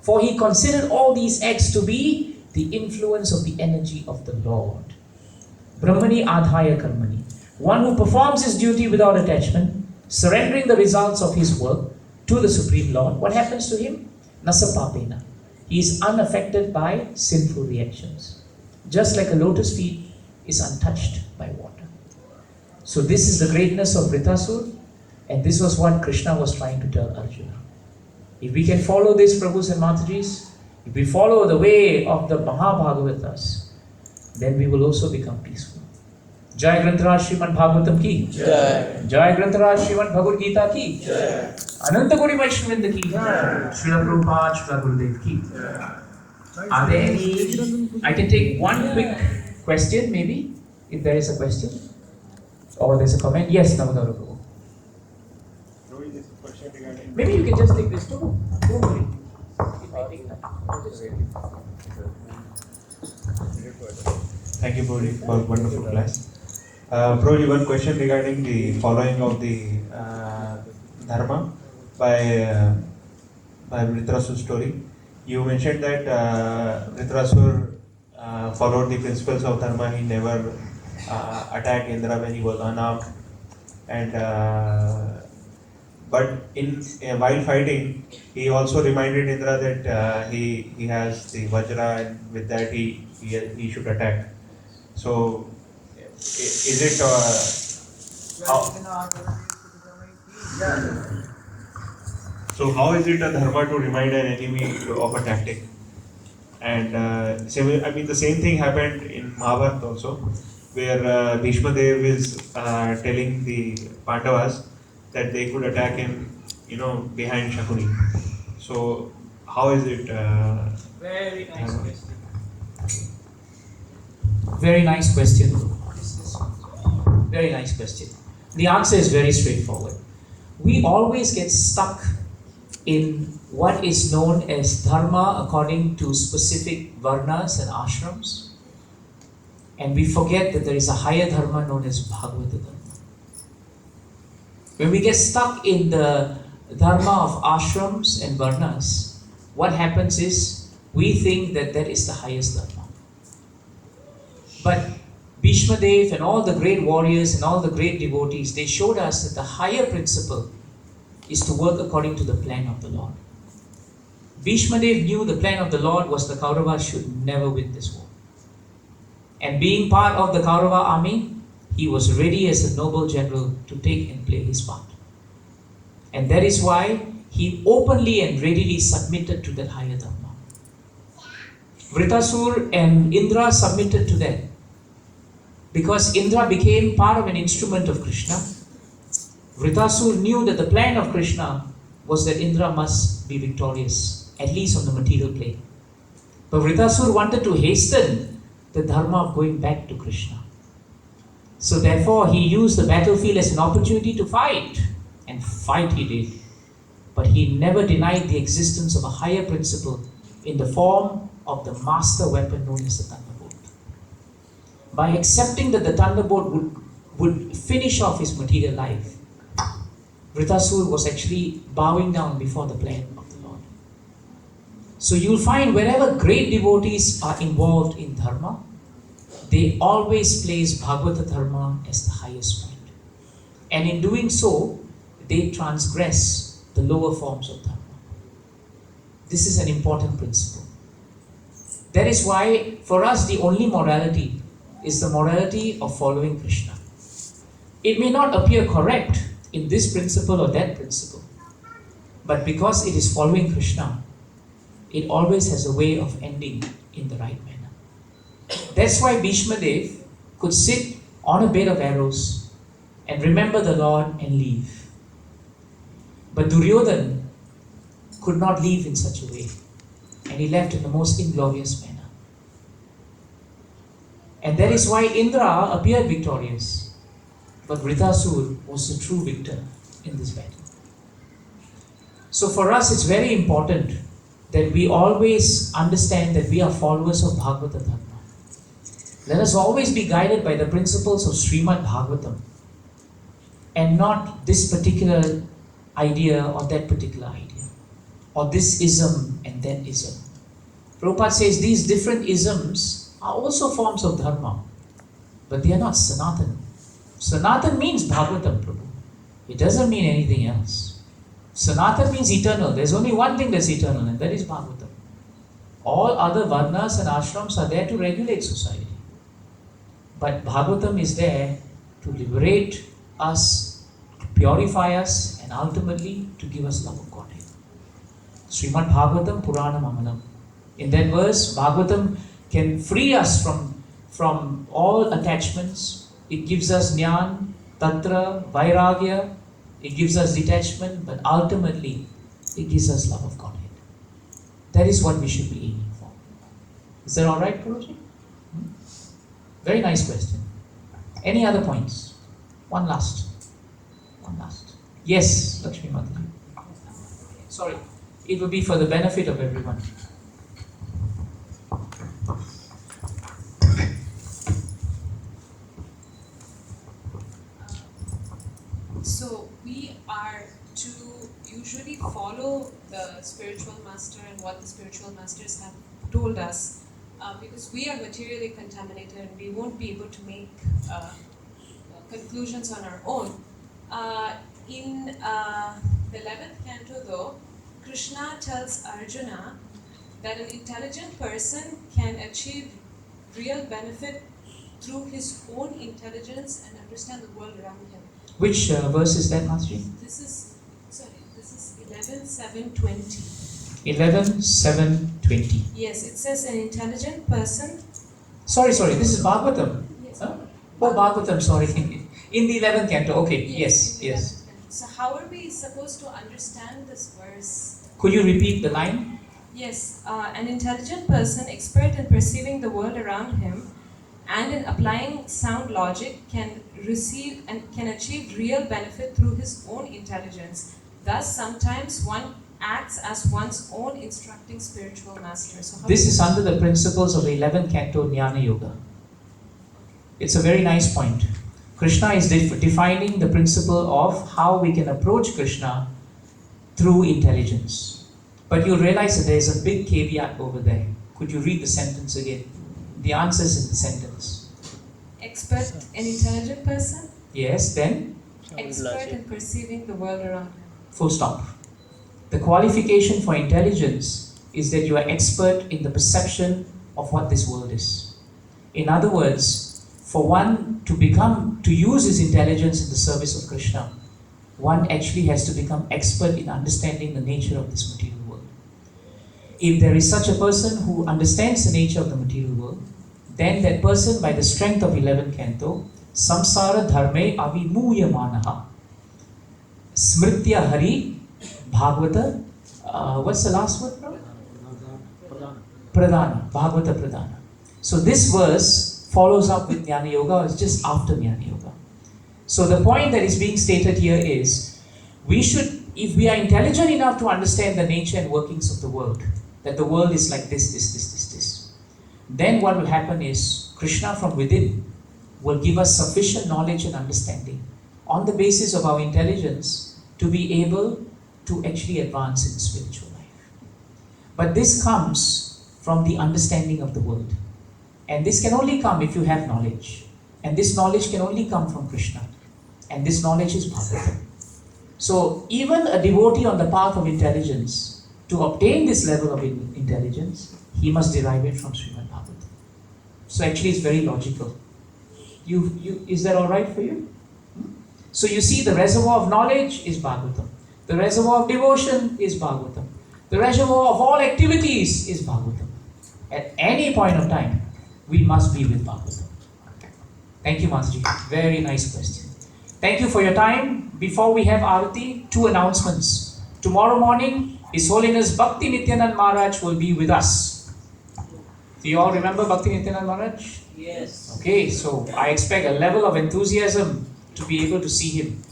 [SPEAKER 1] For he considered all these acts to be the influence of the energy of the Lord. Brahmani adhaya karmani. One who performs his duty without attachment, surrendering the results of his work to the Supreme Lord, what happens to him? Nasa papena. He is unaffected by sinful reactions. Just like a lotus feet is untouched by water. So this is the greatness of Vritrasur, and this was what Krishna was trying to tell Arjuna. If we can follow this, Prabhus and Matajis, if we follow the way of the Mahabhagavatas, then we will also become peaceful. Jai Grantaraj Srimad Bhagavatam ki.
[SPEAKER 3] Jai.
[SPEAKER 1] Jai Grantaraj Srimad Bhagavad-gita ki.
[SPEAKER 3] Jai.
[SPEAKER 1] Ananta Koti Vaishnavrinda ki. Srila Prabhupada, Srila Gurudev ki. Are there any? I can take one quick question, maybe, if there is a question. Or there's a comment. Yes, Namadara Prabhu.
[SPEAKER 4] Rohit, this is a question regarding.
[SPEAKER 1] Maybe you can just take this too. Don't worry. It may take time.
[SPEAKER 4] Thank you, Prabhuji, for wonderful class. Prabhuji, one question regarding the following of the dharma by Vritrasur story. You mentioned that Vritrasur followed the principles of dharma. He never attacked Indra when he was unarmed, and but while fighting, he also reminded Indra that he has the vajra, and with that he should attack. So, is it how is it a dharma to remind an enemy of a tactic? And the same thing happened in Mahabharata also, where Bhishma Dev is telling the Pandavas that they could attack him, behind Shakuni. So, how is it?
[SPEAKER 1] Very nice question. Very nice question. Very nice question. The answer is very straightforward. We always get stuck in what is known as dharma according to specific varnas and ashrams, and we forget that there is a higher dharma known as Bhagavad-gita. When we get stuck in the dharma of ashrams and varnas, what happens is we think that that is the highest dharma. But Bhishma Dev and all the great warriors and all the great devotees, they showed us that the higher principle is to work according to the plan of the Lord. Bhishma Dev knew the plan of the Lord was the Kauravas should never win this war. And being part of the Kaurava army, he was ready as a noble general to take and play his part. And that is why he openly and readily submitted to that higher dharma. Vritrasur and Indra submitted to that. Because Indra became part of an instrument of Krishna, Vritrasur knew that the plan of Krishna was that Indra must be victorious, at least on the material plane. But Vritrasur wanted to hasten the dharma of going back to Krishna. So therefore he used the battlefield as an opportunity to fight. And fight he did. But he never denied the existence of a higher principle in the form of the master weapon known as the thunderbolt. By accepting that the thunderbolt would finish off his material life, Vritrasur was actually bowing down before the plan of the Lord. So you'll find wherever great devotees are involved in dharma, they always place Bhagavata dharma as the highest point. And in doing so, they transgress the lower forms of dharma. This is an important principle. That is why for us the only morality is the morality of following Krishna. It may not appear correct in this principle or that principle, but because it is following Krishna, it always has a way of ending in the right manner. That's why Bhishma Dev could sit on a bed of arrows and remember the Lord and leave. But Duryodhan could not leave in such a way, and he left in the most inglorious manner. And that is why Indra appeared victorious, but Vritrasur was the true victor in this battle. So for us it's very important that we always understand that we are followers of Bhagavata Dharma. Let us always be guided by the principles of Srimad Bhagavatam and not this particular idea or that particular idea, or this ism and that ism. Prabhupada says these different isms are also forms of dharma, but they are not Sanatan. Sanatan means Bhagavatam, Prabhu. It doesn't mean anything else. Sanatan means eternal. There's only one thing that's eternal, and that is Bhagavatam. All other varnas and ashrams are there to regulate society. But Bhagavatam is there to liberate us, to purify us, and ultimately to give us love of Godhead. Srimad Bhagavatam Puranam Amalam. In that verse, Bhagavatam can free us from all attachments. it gives us jnana, tatra, vairagya, it gives us detachment, but ultimately it gives us love of Godhead. That is what we should be aiming for. Is that alright, Prabhuji? Very nice question. Any other points? One last. Yes, Lakshmi Mataji. Sorry, it will be for the benefit of everyone.
[SPEAKER 7] So we are to usually follow the spiritual master and what the spiritual masters have told us, because we are materially contaminated and we won't be able to make conclusions on our own. In the 11th canto though, Krishna tells Arjuna that an intelligent person can achieve real benefit through his own intelligence and understand the world around him.
[SPEAKER 1] Which verse is that, Master?
[SPEAKER 7] This is 11:7:20.
[SPEAKER 1] 11:7:20.
[SPEAKER 7] Yes, it says an intelligent person.
[SPEAKER 1] Sorry, this is Bhagavatam.
[SPEAKER 7] Yes.
[SPEAKER 1] Huh? Oh, Bhagavatam, sorry. In the 11th canto, okay, yes.
[SPEAKER 7] So how are we supposed to understand this verse?
[SPEAKER 1] Could you repeat the line?
[SPEAKER 7] Yes, an intelligent person, expert in perceiving the world around him and in applying sound logic, can receive and can achieve real benefit through his own intelligence. Thus, sometimes one acts as one's own instructing spiritual master. So
[SPEAKER 1] This is under the principles of the 11th canto Jnana Yoga. It's a very nice point. Krishna is defining the principle of how we can approach Krishna through intelligence. But you realize that there is a big caveat over there. Could you read the sentence again? The answer is in the sentence.
[SPEAKER 7] expert, an intelligent person,
[SPEAKER 1] Yes, then
[SPEAKER 7] expert in perceiving the world around him.
[SPEAKER 1] full stop. The qualification for intelligence is that you are expert in the perception of what this world is. In other words, for one to use his intelligence in the service of Krishna, one actually has to become expert in understanding the nature of this material world. If there is such a person who understands the nature of the material world, then that person, by the strength of 11th canto, samsara dharme avimuyamanaha, smritya hari bhagavata, what's the last word, bro? Pradhana, bhagavata pradhana. So this verse follows up with Jnana Yoga, or it's just after Jnana Yoga. So the point that is being stated here is, we should, if we are intelligent enough to understand the nature and workings of the world, that the world is like this, then what will happen is, Krishna from within will give us sufficient knowledge and understanding on the basis of our intelligence to be able to actually advance in spiritual life. But this comes from the understanding of the world. And this can only come if you have knowledge. And this knowledge can only come from Krishna. And this knowledge is Bhagavatam. So even a devotee on the path of intelligence, to obtain this level of intelligence, he must derive it from Srimad Bhagavatam. So actually it's very logical. Is that alright for you? So you see, the reservoir of knowledge is Bhagavatam. The reservoir of devotion is Bhagavatam. The reservoir of all activities is Bhagavatam. At any point of time, we must be with Bhagavatam. Thank you, Masterji. Very nice question. Thank you for your time. Before we have Arati, 2 announcements. Tomorrow morning, His Holiness Bhaktivedanta Maharaj will be with us. Do you all remember Bhaktivedanta Maharaj?
[SPEAKER 5] Yes.
[SPEAKER 1] Okay, so I expect a level of enthusiasm to be able to see him.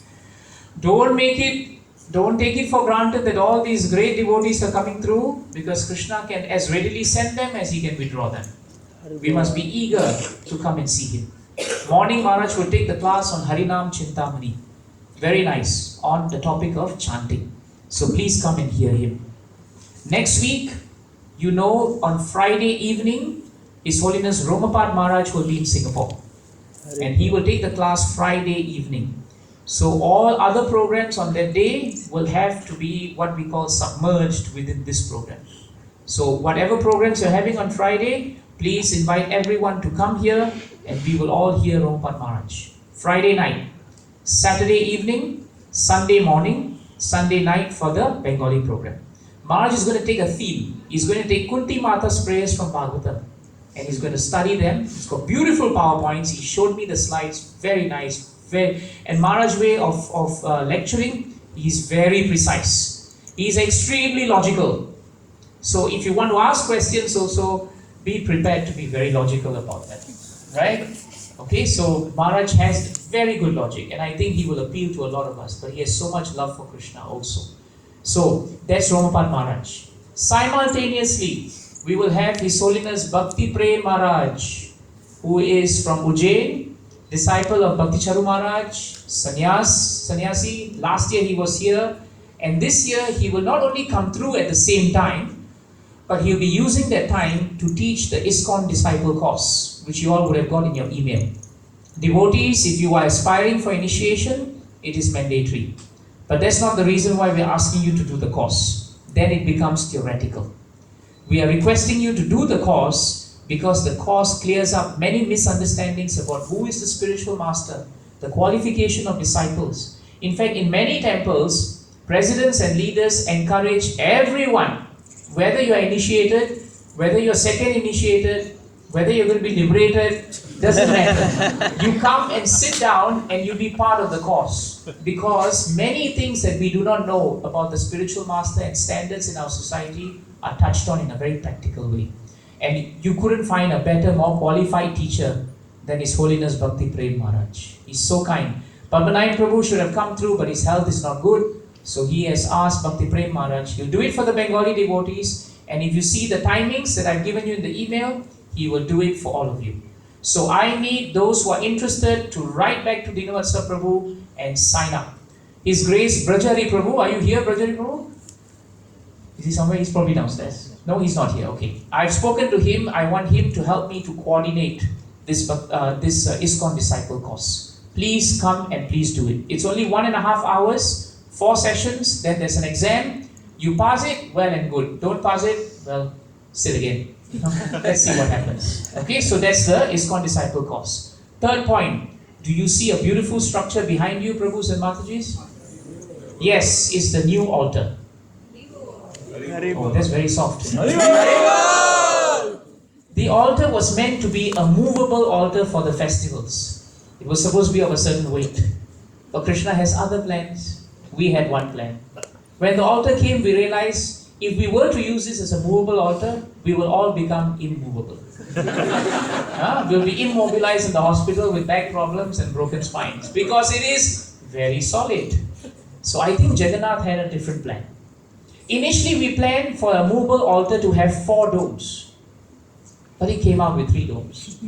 [SPEAKER 1] Don't take it for granted that all these great devotees are coming through, because Krishna can as readily send them as he can withdraw them. We must be eager to come and see him. Morning, Maharaj will take the class on Harinam Chintamani. Very nice, on the topic of chanting. So please come and hear him. Next week, on Friday evening, His Holiness Romapad Maharaj will be in Singapore. And he will take the class Friday evening. So all other programs on that day will have to be what we call submerged within this program. So whatever programs you're having on Friday, please invite everyone to come here, and we will all hear Romapad Maharaj. Friday night, Saturday evening, Sunday morning, Sunday night for the Bengali program. Maharaj is going to take a theme. He's going to take Kunti Mata's prayers from Bhagavatam, and he's going to study them. He's got beautiful PowerPoints. He showed me the slides, very nice. And Maharaj's way of lecturing, he's very precise. He's extremely logical. So if you want to ask questions also, be prepared to be very logical about that. Right? Okay, so Maharaj has very good logic, and I think he will appeal to a lot of us, but he has so much love for Krishna also. So that's Romapad Maharaj. Simultaneously, we will have His Holiness Bhakti Prem Maharaj, who is from Ujjain, disciple of Bhakti Charu Maharaj, sannyasi. Last year he was here, and this year he will not only come through at the same time, but he'll be using that time to teach the ISKCON Disciple course, which you all would have got in your email. Devotees, if you are aspiring for initiation, it is mandatory. But that's not the reason why we're asking you to do the course. Then it becomes theoretical. We are requesting you to do the course because the course clears up many misunderstandings about who is the spiritual master, the qualification of disciples. In fact, in many temples, presidents and leaders encourage everyone, whether you are initiated, whether you're second initiated, whether you're going to be liberated, doesn't matter. You come and sit down and you be part of the course. Because many things that we do not know about the spiritual master and standards in our society are touched on in a very practical way. And you couldn't find a better, more qualified teacher than His Holiness Bhakti Prem Maharaj. He's so kind. Padmanabhan Prabhu should have come through, but his health is not good. So he has asked Bhakti Prem Maharaj. He'll do it for the Bengali devotees. And if you see the timings that I've given you in the email, he will do it for all of you. So I need those who are interested to write back to Devakinandan Prabhu and sign up. His Grace Brajari Prabhu, are you here, Brajari Prabhu? Is he somewhere? He's probably downstairs. No, he's not here. Okay. I've spoken to him. I want him to help me to coordinate this ISKCON Disciple course. Please come and please do it. It's only 1.5 hours, 4 sessions, then there's an exam. You pass it, well and good. Don't pass it, well, sit again. Let's see what happens. Okay, so that's the ISKCON Disciple course. Third point, do you see a beautiful structure behind you, Prabhus and Matajis? Yes, it's the new altar. Oh, that's very soft. The altar was meant to be a movable altar for the festivals. It was supposed to be of a certain weight. But Krishna has other plans. We had one plan. When the altar came, we realized if we were to use this as a movable altar, we will all become immovable. We'll be immobilized in the hospital with back problems and broken spines because it is very solid. So I think Jagannath had a different plan. Initially, we planned for a movable altar to have 4 domes, but he came out with 3 domes.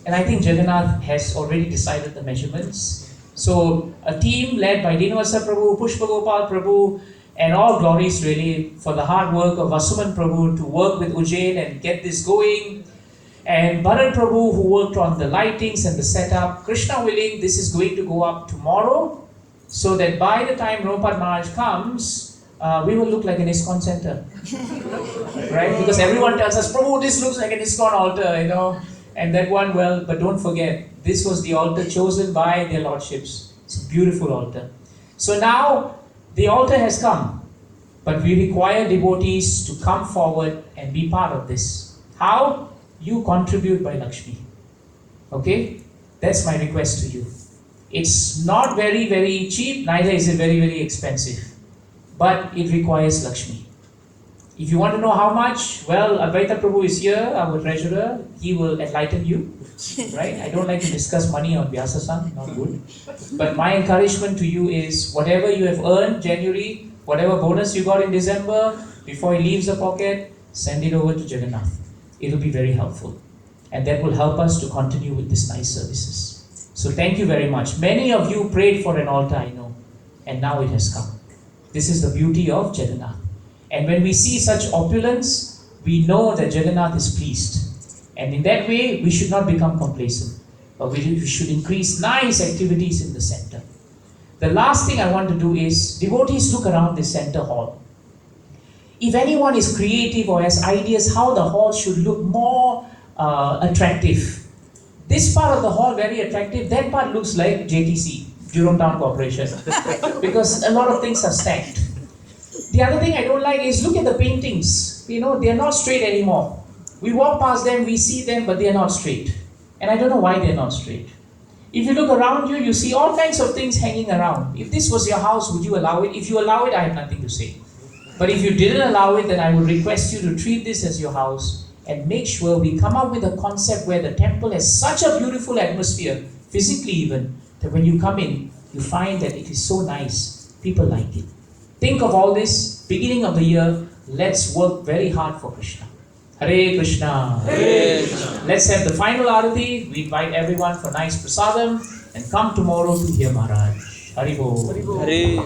[SPEAKER 1] And I think Jagannath has already decided the measurements. So a team led by Dinavasa Prabhu, Pushpa Gopal Prabhu, and all glories really for the hard work of Vasuman Prabhu to work with Ujjain and get this going. And Bharat Prabhu who worked on the lightings and the setup. Krishna willing, this is going to go up tomorrow so that by the time Romapad Maharaj comes, we will look like an ISKCON center. Right? Because everyone tells us, Prabhu, this looks like an ISKCON altar, you know. And that one, well, but don't forget, this was the altar chosen by their lordships. It's a beautiful altar. So now, the altar has come, but we require devotees to come forward and be part of this. How? You contribute by Lakshmi. Okay? That's my request to you. It's not very, very cheap, neither is it very, very expensive. But it requires Lakshmi. If you want to know how much, well, Advaita Prabhu is here, our treasurer. He will enlighten you. Right? I don't like to discuss money on Vyasa-san, not good. But my encouragement to you is whatever you have earned January, whatever bonus you got in December, before he leaves the pocket, send it over to Jagannath. It will be very helpful. And that will help us to continue with these nice services. So thank you very much. Many of you prayed for an altar, I know. And now it has come. This is the beauty of Jagannath. And when we see such opulence, we know that Jagannath is pleased. And in that way, we should not become complacent. But we should increase nice activities in the center. The last thing I want to do is, devotees look around this center hall. If anyone is creative or has ideas how the hall should look more attractive, this part of the hall very attractive, that part looks like JTC, Jurong Town Corporation, because a lot of things are stacked. The other thing I don't like is look at the paintings. You know, they are not straight anymore. We walk past them, we see them, but they are not straight. And I don't know why they're not straight. If you look around you, you see all kinds of things hanging around. If this was your house, would you allow it? If you allow it, I have nothing to say. But if you didn't allow it, then I would request you to treat this as your house and make sure we come up with a concept where the temple has such a beautiful atmosphere, physically even, that when you come in, you find that it is so nice. People like it. Think of all this, beginning of the year, let's work very hard for Krishna. Hare Krishna.
[SPEAKER 3] Hare Krishna.
[SPEAKER 1] Let's have the final arati. We invite everyone for nice prasadam and come tomorrow to hear Maharaj. Haribo.
[SPEAKER 3] Hare.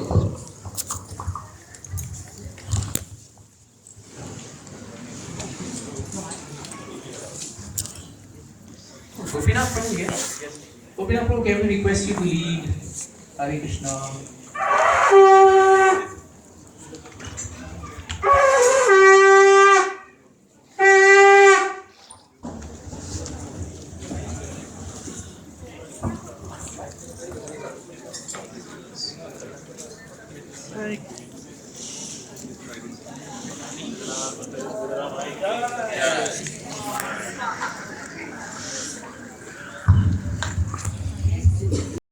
[SPEAKER 1] Gopinath Prabhu here. Yes. Gopinath Prabhu, can we request you to lead Hare Krishna?